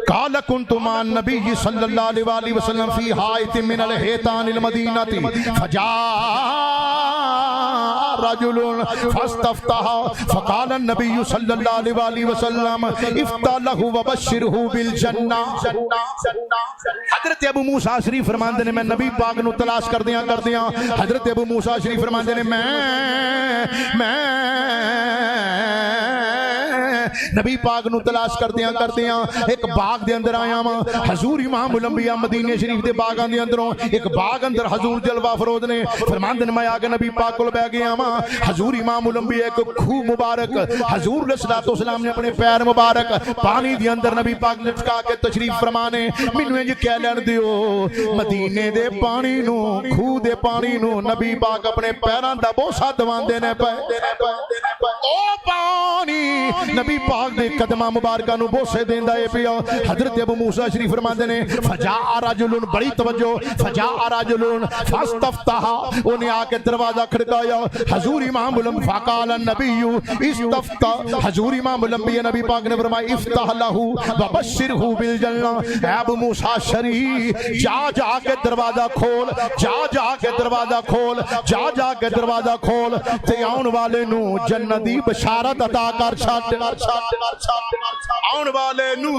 قال كنت مع النبي صلی اللہ علیہ وسلم فی حائط من الحیطان المدینہ فجاء رجل فاستفتح فقال النبي صلی اللہ علیہ وسلم افتح له وبشره بالجنہ حضرت ابو موسیٰ شریف فرماندے نے میں نبی پاک نو تلاش کر دیاں حضرت ابو موسیٰ شریف فرماندے نے میں نبی پاک نو تلاش کر دیاں ایک باغ دے اندر آیا ماں حضور امام الانبیاء مدینے شریف دے باغاں دے اندروں ایک باغ اندر حضور جلوہ فروز نے فرماندے نے میں آگے نبی پاک کو بہ گیا ماں حضور امام الانبیاء ایک کھو مبارک حضور علیہ السلام نے اپنے پیر مبارک پانی دے اندر نبی پاک لٹکا کے تشریف فرمانے مینوں انج کہہ لین دیو مدینے دے پانی نو کھو دے پانی نو نبی پاک اپنے پیراں دا بوسا دواندے نے پے او پانی نبی پاک دے قدمہ مبارکہ نو بوسے دیندا اے پیا حضرت ابو موسیٰ شریف فرماندے نے فجاء رجل بڑی توجہ فجاء رجل فاستفتح انہیں آ کے دروازہ کھڑکایا حضور امام الانبیاء فقال النبی استفتح حضور امام الانبیاء نبی پاک نے فرمایا افتح له وبشره بالجنہ اے ابو موسیٰ شریف جا کے دروازہ کھول جا کے دروازہ کھول جا کے دروازہ کھول تے آن والے نو جنت دی بشارت عطا کر چھٹ آن والے نو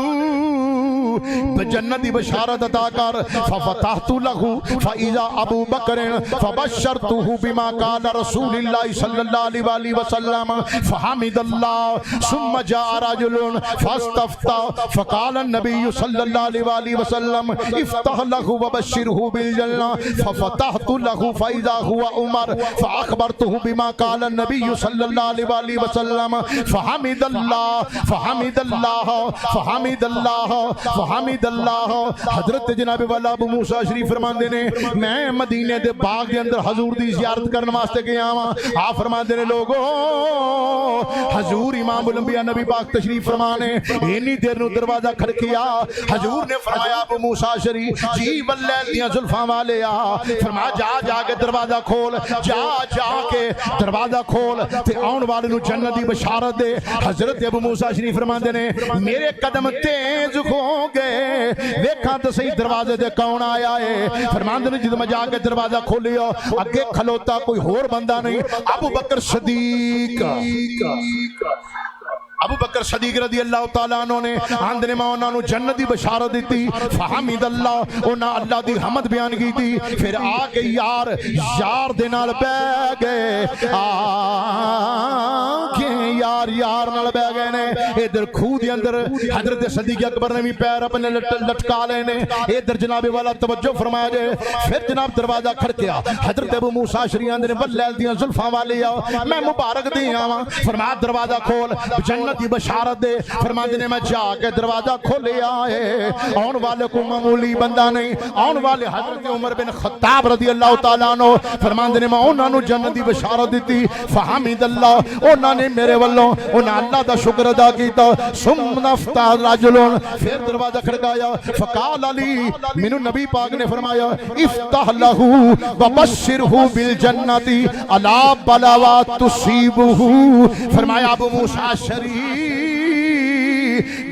جنت دی بشارت عطا کر ففتحت له فاذا ابو بکر فبشرته بما قال رسول اللہ صلی اللہ علیہ وسلم فحمد اللہ ثم جاء رجل فاستفتح فقال النبي صلی اللہ علیہ وسلم افتح له وبشره بالجنہ ففتحت له فاذا هو عمر فاخبرته بما قال النبي صلی اللہ علیہ وسلم فحمد اللہ حضرت جناب والا ابو موسیٰ شریف فرماندے نے میں مدینے دے باغ دے اندر حضور دی زیارت کرنے واسطے گیا ہاں آپ فرماندے نے لوگو حضور امام الانبیاء نبی پاک تشریف فرمانے اینی دیر نو دروازہ کھڑکیا حضور نے فرمایا ابو موسیٰ شریف جی واللیل دیاں زلفاں والے آ فرمایا جا کے دروازہ کھول جا کے دروازہ کھول تے آن والے نو جنت دی بشارت دے حضرت ابو موسیٰ شریف فرماندے نے میرے قدم تیز ہو گئے دیکھاں تو صحیح دروازے دے کون آیا ہے فرماندے نے جد میں جا کے دروازہ کھولیا اگے کھلوتا کوئی اور بندہ نہیں ابو بکر صدیق ابو بکر صدیق رضی اللہ تعالیٰ عنہ نے آندنے میں انہوں نے جنت دی بشارت دیتی فحمد اللہ انہاں اللہ دی حمد بیان کی تھی پھر آگے یار دے نال بہ گئے آگے یار نال بہ گئے نے ادھر کھو دی اندر حضرت صدیق اکبر نے بھی پیر اپنے لٹکا لے نے ادھر جناب والا توجہ فرمایا جائے پھر جناب دروازہ کھڑکیا حضرت ابو موسیٰ شریعہ نے واللیل دیاں زلفاں والے آؤ میں مبارک دی آواں فرمایا دروازہ کھول جنت کی بشارت دے فرماندے نے میں جا کے دروازہ کھولے آئے آن والے کو معمولی بندہ نہیں آن والے حضرت عمر بن خطاب رضی اللہ تعالیٰ عنہ فرماندے نے میں انہوں نے جنت کی بشارت دیتی فحمد اللہ انہوں نے میرے والوں انہوں اللہ دا شکر ادا کیتا ثم نفتح رجلون پھر دروازہ کھڑکایا فقال علی منو نبی پاک نے فرمایا افتح لہو وبشرہو بالجنت علا بلاوات تصیبہو فرمایا ابو موسیٰ شریف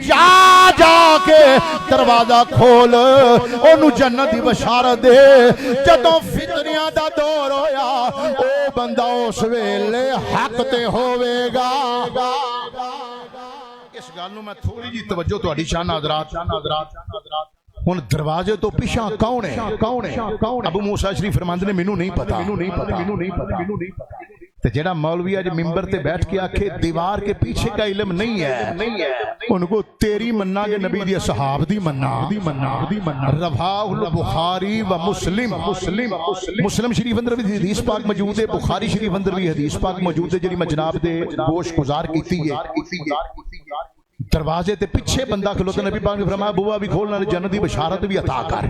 جا کے دروازہ کھول انہوں جنت دی بشارت دے جدوں فتنیاں دا دور ہویا او بندہ اس ویلے حق تے ہوئے گا اس گالوں میں تھوڑی جی توجہ تو اڈی شان حضرات ان دروازے تو پیچھے کون ہے ابو موسیٰ شریف فرماندے نے مینوں نہیں پتا تے جڑا مولوی آج ممبر تے بیٹھ کے آکھے دیوار کے پیچھے کا علم نہیں ہے ان کو تیری مننا کے نبی دی صحاب دی مننا رواه البخاری و مسلم شریف اندر بھی حدیث پاک موجود ہے بخاری شریف اندر بھی حدیث پاک موجود ہے جڑی میں جناب دے گوش گزار کیتی ہے دروازے تے پیچھے بندہ کھلوتا نبی پاک نے فرمایا بوا بھی کھولنا لے جنت دی بشارت بھی عطا کر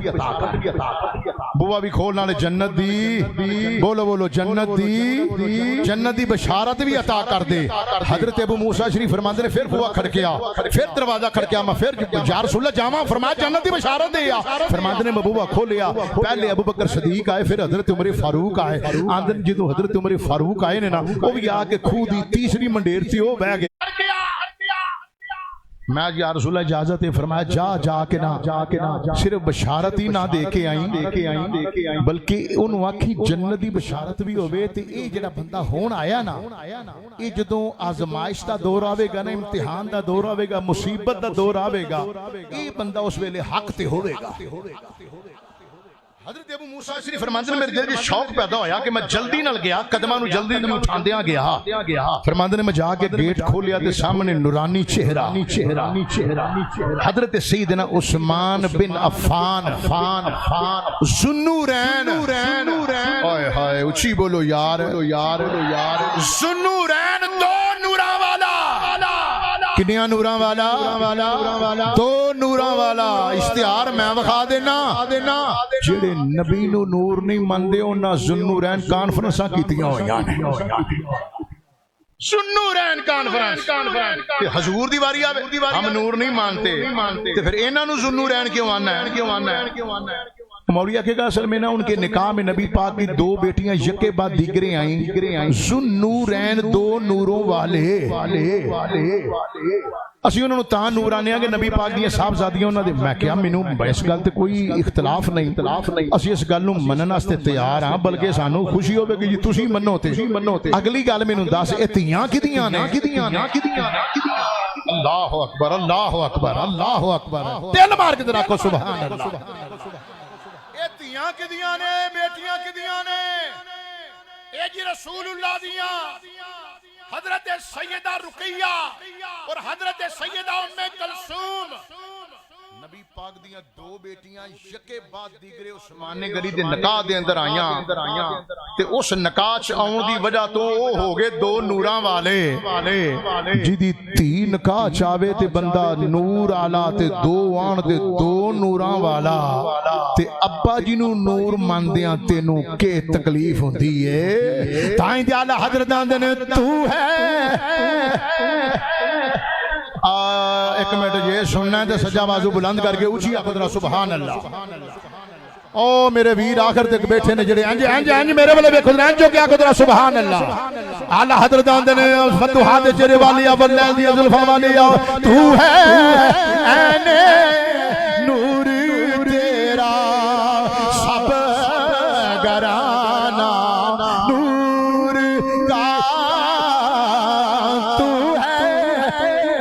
بوا بھی کھولنا لے جنت دی بولو جنت دی بشارت بھی عطا کر دے حضرت ابو موسیٰ شریف فرماندے نے پھر بوا کھڑکیا پھر دروازہ کھڑکیا میں پھر یا رسول اللہ جاواں فرمایا جنت دی بشارت دے فرماندے نے بوا کھولیا پہلے ابو بکر صدیق آئے پھر حضرت عمر فاروق آئے آندن جدو حضرت عمر فاروق آئے نے نا وہ بھی آ کے کھو دی تیسری منڈیر تھی وہ بہ گئے میں یا رسول اللہ اجازت ہے فرمایا جا کے نا صرف بشارت ہی نہ دے کے آئیں بلکہ ان واقعی جنت دی بشارت بھی ہوئے تے اے جڑا بندہ ہون آیا نا اے جدوں آزمائش دا دور آوے گا نا امتحان دا دور آوے گا مصیبت دا دور آوے گا اے بندہ اس ویلے حق تے ہوئے گا حضرت ابو موسیٰ شریف فرماندے نے میرے دل وچ شوق پیدا ہویا کہ میں جلدی نال گیا قدماں نوں جلدی نال اٹھاندیاں گیا فرماندے نے میں جا کے گیٹ کھولیا تے سامنے نورانی چہرہ حضرت سیدنا عثمان بن عفان ذوالنورین ہائے ہائے اونچی بولو یار ذوالنورین دو نوراں والا کنیاں نوراں والا دو نوراں والا اشتہار میں وکھا دینا جڑے نبی نو نور نہیں مندے انہاں ذوالنورین کانفرنساں کیتیاں ہویاں نے ذوالنورین کانفرنس کہ حضور دی واری آوے ہم نور نہیں مانتے تے پھر انہاں نو ذوالنورین کیوں آنا ہے مولوی کے اصل میں نا ان کے نکاح میں نبی پاک کی دو بیٹیاں یکے بعد دیگریں آئیں ذوالنورین دو نوروں والے اسی انہوں نے تاں نور آنے کہ نبی پاک دیاں صاحبزادیاں انہوں نے میں کیا مینوں اس گل تے کوئی اختلاف نہیں اسی اس گل نوں منن واسطے تیار ہاں بلکہ سانو خوشی ہوے کہ جی تسی منو تے اگلی گل مینوں دس اے تیاں کدیاں نے اللہ اکبر دل مار کے ذرا کو سبحان اللہ اے تیاں کدیاں نے بیٹیاں کدیاں نے اے جی رسول اللہ دیاں حضرت سیدہ رقیہ اور حضرت سیدہ ام کلثوم نبی پاک دیاں دو بیٹیاں یکے بعد دیگرے عثمان نے گلی دے نکاح دے اندر آئیاں تے اس نکاح چ آون دی وجہ تو او ہو گئے دو نوراں والے جدی تی نکاح چاوے تے بندہ نور آلا تے دو آن تے دو نوراں والا تے ابا جی نو نور ماندیاں تینوں کہ تکلیف ہوندی ہے تائیں دی اعلی حضرت آندے نے تو ہے ایک منٹ یہ سننا ہے تو سجا بازو بلند کر کے اونچی آکھو ذرا سبحان اللہ او میرے ویر آخر تک بیٹھے نے جڑے انج میرے والے ویکھو ذرا انجو کیا آکھو ذرا سبحان اللہ اعلی حضرت آندے نے فتوحات چہرے والی واللیل دی زلفاں والی تو ہے عین نور تیرا سب گرانا نور کا تو ہے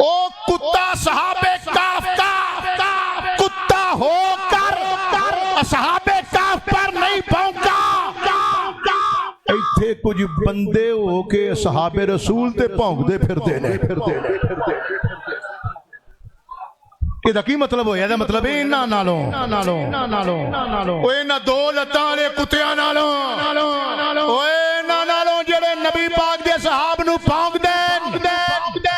او کتا صحابہ کاف کا کتا ہو کر اصحاب کاف پر نہیں بھونکا۔ ایتھے کچھ بندے ہو کے صحابہ رسول تے بھونک دے پھر دے نے۔ یہ کی مطلب ہویا؟ دا مطلب اینا نالوں اینا دو لتانے کتیاں نالوں اینا نالوں جڑے نبی پاک دے صحاب نو بھونک دین،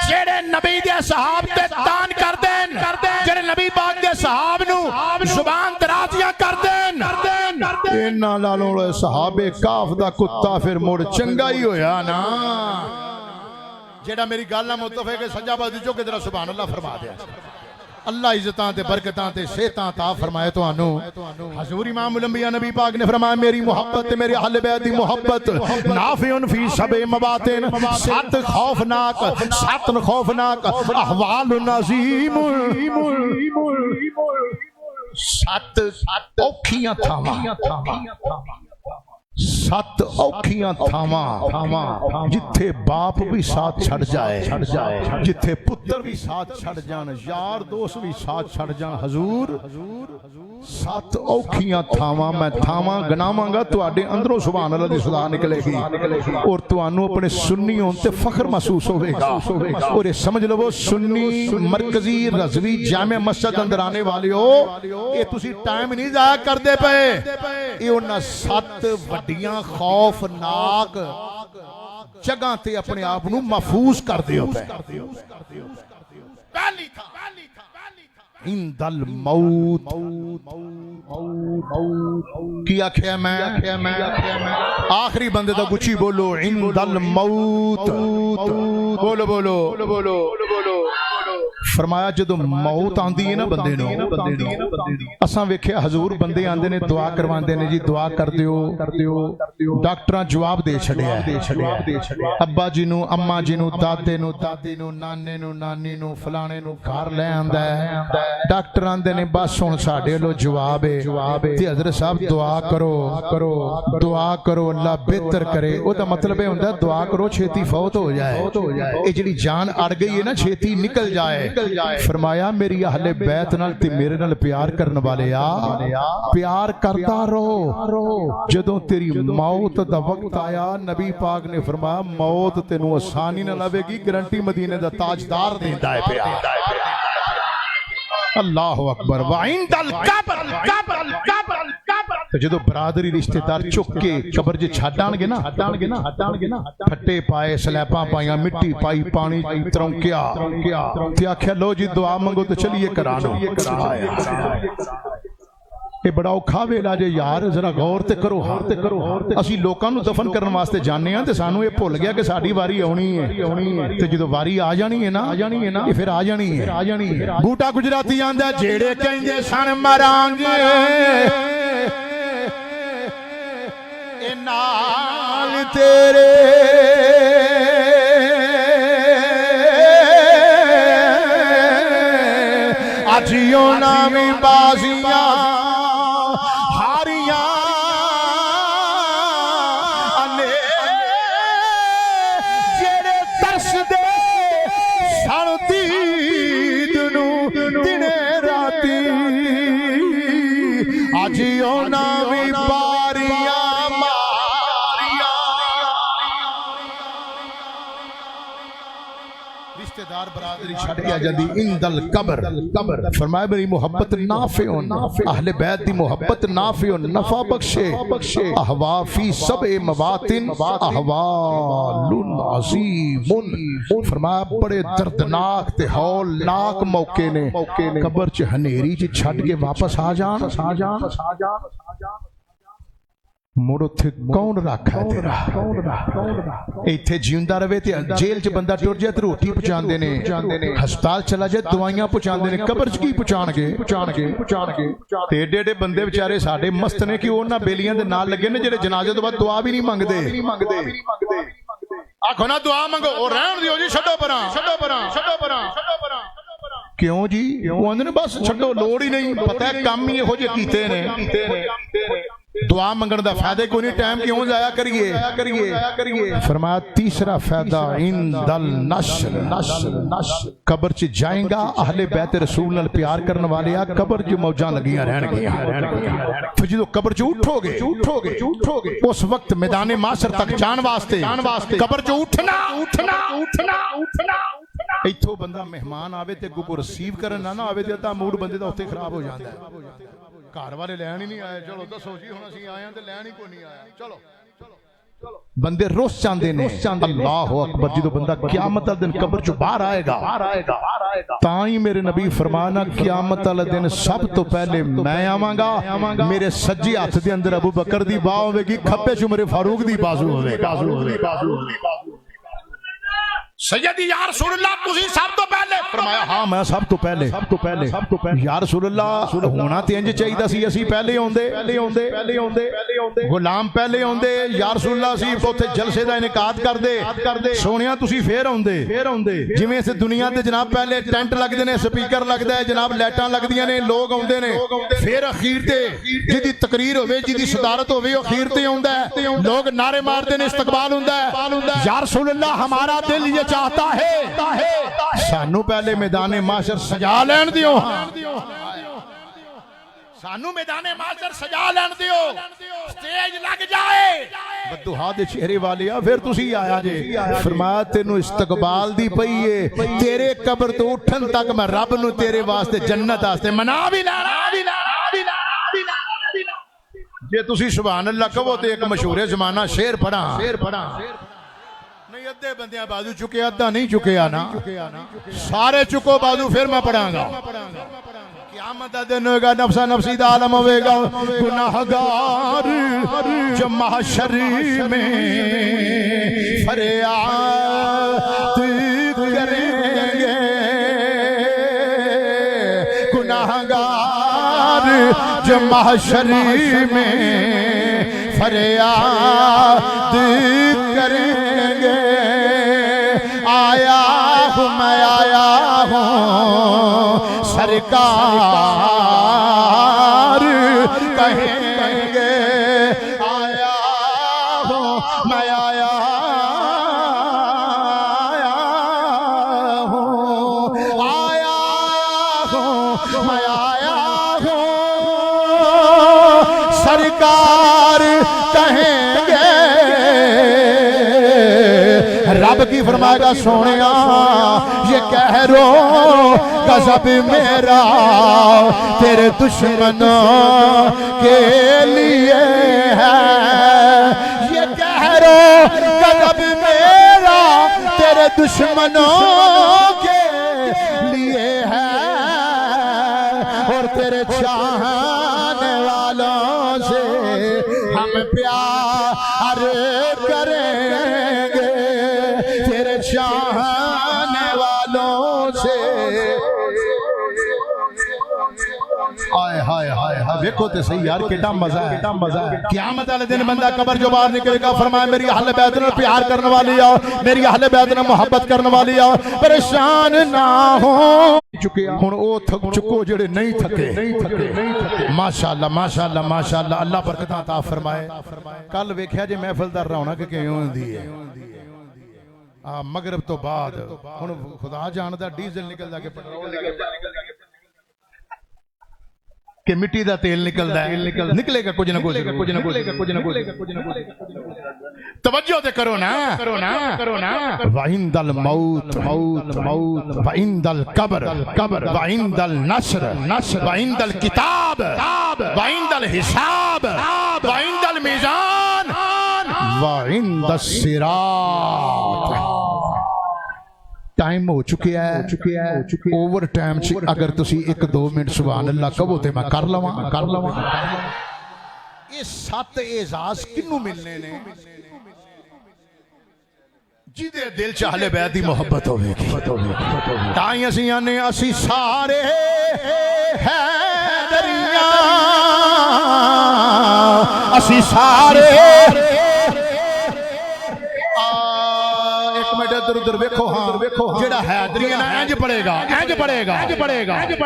جڑے نبی دے صحاب تے تان کر دین، جڑے نبی پاک دے صحاب نو زبان درازیاں کر دین، اینا نالوں صحابہ کاف دا کتا پھر مڑ چنگا ہی ہویا نا۔ جڑا میری گل نہ متفق ہے سجا بازی چو کہ ذرا سبحان اللہ فرما دیا۔ اللہ عزتاں تے برکتاں تے صحتاں عطا فرمائے تو انو۔ حضور امام الانبیاء نبی پاک نے فرمایا میری محبت میرے اہل بیت دی محبت نافع فی سبع مواطن، سات خوفناک احوال نظیم، سات اوکھیاں تھاواں، سات اوکھیاں تھاواں جتھے باپ بھی ساتھ چھڑ جائے، جتھے پتر بھی ساتھ چھڑ جان، یار دوست بھی ساتھ چھڑ جان، حضور سات اوکھیاں تھاواں میں تھاواں گناواں گا تو آڈے اندروں سبحان اللہ دی صدا نکلے گی اور تو انو اپنے سنی ہونتے فخر محسوس ہوئے گا۔ اور یہ سمجھ لو سنی مرکزی رضوی جامع مسجد اندر آنے والے ہو، یہ تسی ٹائم نہیں ضائع کر دے پئے، یہ انہاں سات وڈیاں خوفناک جگہ تے اپنے آپ نو محفوظ کر دے ہوتا ہے۔ پہلی تھا عند الموت کیا کھیا میں آخری بندے تو گچھی بولو عند الموت، بولو فرمایا جدو موت آندی ہے نا بندے نو، اساں ویکھیا حضور بندے آندے نے دعا کرواندے نے جی دعا کر دیو، ڈاکٹراں جواب دے چھڑیا ہے، ابا جی نو اما جی نو دادے نو نانے نو نانی نو فلانے نو گھر لے آندا ہے، ڈاکٹر آندے نے بس ہن ساڈے لو جواب ہے تے حضرت صاحب دعا کرو اللہ بہتر کرے۔ او دا مطلب ہے ہوندا دعا کرو چھیتی فوت ہو جائے، اے جڑی جان اڑ گئی ہے نا چھیتی نکل جائے۔ فرمایا میری اہل بیت نال تے میرے نال پیار کرن والے پیار کرتا رہو، جدوں تیری موت دا وقت آیا نبی پاک نے فرمایا موت تینوں آسانی نہ لوے گی، گارنٹی مدینے دا تاجدار دیندا ہے پیا۔ اللہ اکبر وعند القبر، تو جدو برادری رشتہ دار چک کے قبر جے چھڈان گے نا پھٹے پائے سلیپاں پائیاں مٹی پائی پانی ترونکیا تے آکھیا لو جی دعا منگو تو چلیے کرانو۔ یہ بڑا اوکھا ویلا جے یار ذرا غور تے کرو، اسی لوکاں نو دفن کرن واسطے جانے ہاں تے سانو یہ بھول گیا کہ ساڈی واری آنی ہے، تے جدو واری آ جانی ہے نا یہ پھر آ جانی ہے۔ بوٹا گجراتی آندا جیڑے کہندے سن مراں گے اے نال تیرے اجیوں نامی بازیاں برادری چھڑ کے جاندی عند القبر۔ فرمایا میری محبت نافع اہل بیت دی محبت نافع نفع بخشے، احوا فی سبع مواطن احوال عظیم۔ فرمایا بڑے دردناک تے ہولناک موقع نے قبر چ ہنیری چ چھڑ کے واپس آ جان، موڑ اتھے کون رکھا ہے تیرا؟ ایتھے جیندہ روے تے جیل چ بندہ ٹر جائے تے روٹی پچان دینے، ہسپتال چلا جائے دوائیاں پچان دینے، قبر چ کی پچان گے؟ تے ایڈے بندے بیچارے ساڈے مست نے کہ انہاں بیلیاں دے نال لگے نے جڑے جنازے تو بعد دعا بھی نہیں منگ دے۔ آکھو نا دعا منگو او رہن دیو جی چھڈو پراں۔ کیوں جی؟ وہ اندر بس چھڈو لوڑ ہی نہیں، پتہ ہے کام ہی ہو جے کیتے نے۔ دعا منگن دا فائدے کو نہیں، ٹائم کیوں ضائع کریے؟ فرمایا تیسرا فائدہ عند النشر، قبر چ جائیں گا اہل بیت رسول نال پیار کرن والے آ، قبر چ موجاں لگیاں رہن گیاں، پھر جدو قبر چ اٹھو گے اس وقت میدان معاشر تک جان واسطے قبر چ اٹھنا ایتھوں بندہ مہمان آوے تے کو رسیو کرن نہ آوے تے تا موڈ بندے دا اوتھے خراب ہو جاندا ہے، گھر والے لین ہی نہیں آئے، چلو دسو جی ہن اسی آئے ہیں تے لین ہی کوئی نہیں آیا، چلو بندے روس چاندے نے اللہ اکبر، جدو بندہ قیامت والے دن قبر چ باہر آئے گا تائیں میرے نبی فرمانا قیامت والے دن سب تو پہلے میں آواں گا، میرے سجی ہاتھ دے اندر ابو بکر دی باہ ہوے گی، کھبے چ میرے فاروق دی بازو ہوے گی، سیدی یا رسول اللہ تسی سب تو پہلے، فرمایا ہاں میں سب تو پہلے یا رسول اللہ ہونا تے انج چاہیدا سی اسی پہلے ہوندے غلام پہلے ہوندے یا رسول اللہ سی اوتھے جلسے دا انعقاد کردے سونیا تسی پھر ہوندے جویں اس دنیا تے جناب پہلے ٹینٹ لگدے نے، سپیکر لگدا ہے جناب، لائٹاں لگدیاں نے، لوگ اوندے نے، پھر اخیر تے جدی تقریر ہوے جدی صدارت ہوے اخیر تے ہوندا ہے، لوگ نعرے ماردے نے، استقبال ہوندا ہے، یا رسول اللہ ہمارا دل یہ چاہتا ہے سانو پہلے میدان معاشر سجا لین دیو، سانو میدان معاشر سجا لین دیو، سٹیج لگ جائے بدوہا دے چہرے والیا پھر تسی آیا جے، فرمایا تینو استقبال دی پئی ہے، تیرے قبر تو اٹھن تک میں رب نو تیرے واسطے جنت واسطے منا بھی لانا، جے تسی سبحان اللہ کہو تے ایک مشہور زمانہ شعر پڑھا نہیں، ادھے بندیاں بازو چکے ادھا نہیں چکے آنا، سارے چکو بازو پھر میں پڑھاں گا، قیامت دن ہوئے گا نفسا نفسی دا عالم ہوئے گا، گناہگار جو محشر میں فریاد کریں گے، گناہگار جو محشر میں فریاد کریں گے، آیا ہوں میں آیا ہوں سرکار کہیں گے، آیا ہوں میں آیا ہوں میں آیا ہوں سرکار کہیں گے، رب کی فرمائے گا سونیا یہ کہہ رو غضب میرا تیرے دشمنوں کے لیے ہے، یہ کہہ رو غضب میرا تیرے دشمنوں کے لیے ہے، اور تیرے چاہنے والوں سے ہم پیار کریں گے، تیرے چاہنے والوں سے آئے ہائے ہائے ہائے دیکھو تے صحیح یار کیٹا مزہ ہے، قیامت والے دن بندہ قبر جو باہر نکلے گا، فرمایا میری اہل بیت نے پیار کرنے والی آؤ، میری اہل بیت نے محبت کرنے والی آؤ، پریشان نہ ہو ہن او تھک چکو جڑے نہیں تھکے، ماشاءاللہ ماشاءاللہ ماشاءاللہ، اللہ برکتاں عطا فرمائے۔ کل ویکھیا جے محفل دا رونق کیوں ہوندی ہے، مغرب تو بعد ہن خدا جاندا ڈیزل نکلدا کہ پیٹرول کہ مٹی دا تیل نکلدا ہے، نکلے گا کچھ نہ کچھ، توجہ تے کرو نا، وعند الموت وعند القبر وعند النشر وعند الکتاب وعند الحساب وعند المیزان وعند الصراط۔ ٹائم ہو چکیا ہے، اوور ٹائم چ اگر تسی 1-2 منٹ سبحان اللہ کہو تے میں کر لواں۔ یہ 7 اعزاز کنوں ملنے نے؟ جدے دل چ اہل بیت دی محبت ہوے گی، تائیں اسی آنے اسی سارے حیدریاں، اسی سارے ادھر ادھر ویکھو ہاں جڑا حیدری نا انج پڑھے گا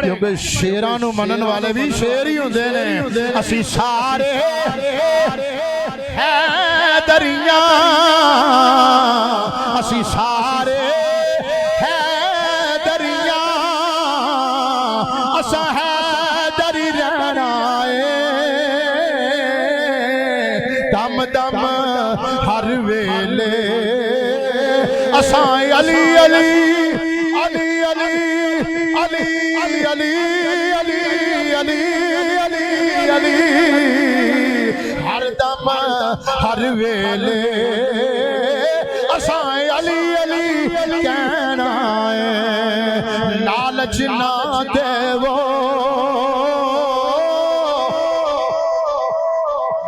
کیونکہ شیراں نو منن والے بھی شیر ہی ہوندے نے اسی سارے حیدریاں اسی سارے حیدریاں اسا حیدری رہنا دم دم ہر ویلے اساں علی علی علی علی علی علی علی علی علی ہر دم ہر ویلے اساں علی علی کہنا ہے لالچ نہ دیو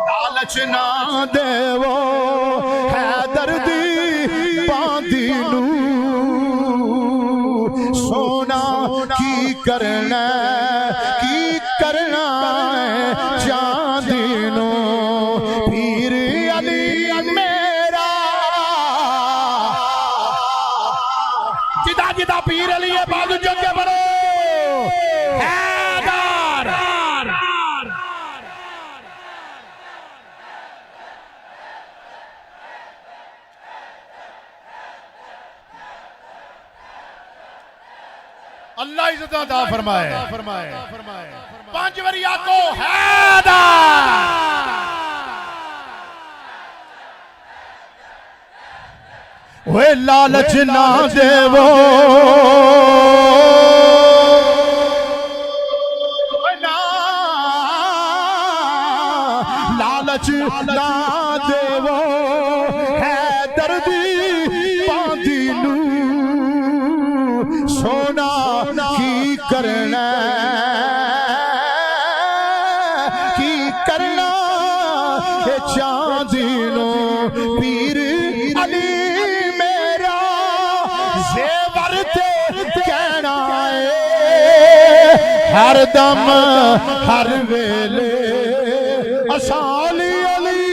لالچ نہ دیو حیدر دی باندی نو سونا کی کرنا چاندی نو پیر علی میرا جدا جدا پیر علی ہے بازو جنگے بڑھو حیدر اللہ عزت عطا فرمائے پانچ وری آکو حیدر وے لالچ نہ دیو لالچ نہ دیو حیدر دی باندی نو سونا کی کرنا چاندی نو پیر علی میرا زیور تے کہنا ہے ہر دم ہر ویلے اساں علی علی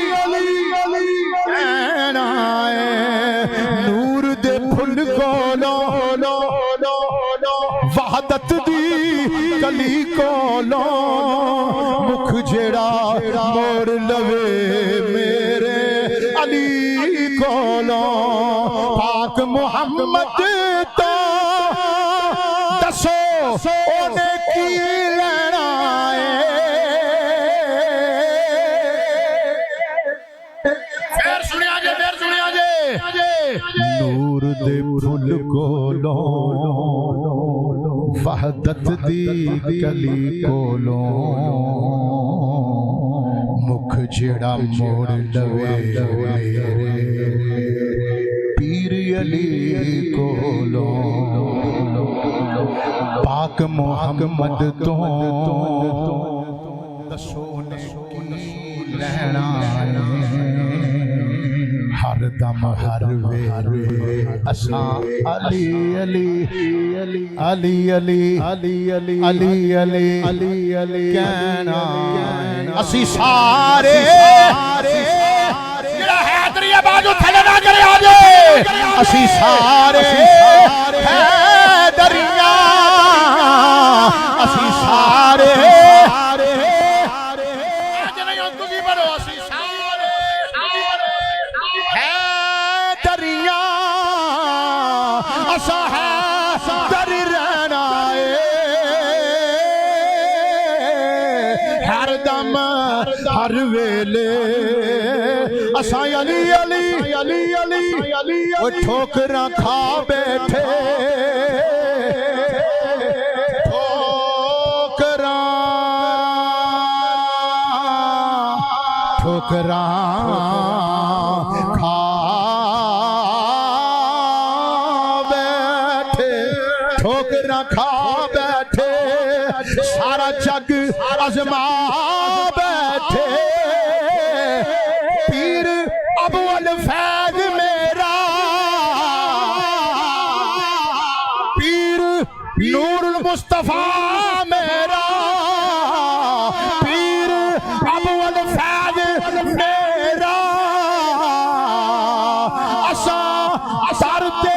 کہنا ہے نور دے پھل کولوں وحدت دی کلی کولوں مکھ جڑا موڑ لوے میرے علی کولوں پاک محمد تو دسو اونے کی لینا پھر سنیا جے نور دے پھل کولوں وحدت دی کلی کولوں مکھ جڑا موڑ لوے میرے پیر علی کولوں پاک محمد تو دسو نے کی لینا ہر دم ہر ویلے اساں علی علی علی علی علی علی علی علی علی علی کہنا اسی سارے جڑا حیدری بازو تھلے نہ کرے آجے اسی سارے حیدریاں اسی سارے ہر ویلے اساں علی علی علی علی علی ٹھوکراں کھا بیٹھے ٹھوکراں کھا بیٹھے ٹھوکراں کھا بیٹھے سارا جگ آزما بیٹھے پیر ابول فیض میرا پیر نور المصطفیٰ میرا پیر ابول فیض میرا اساں سر تے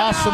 10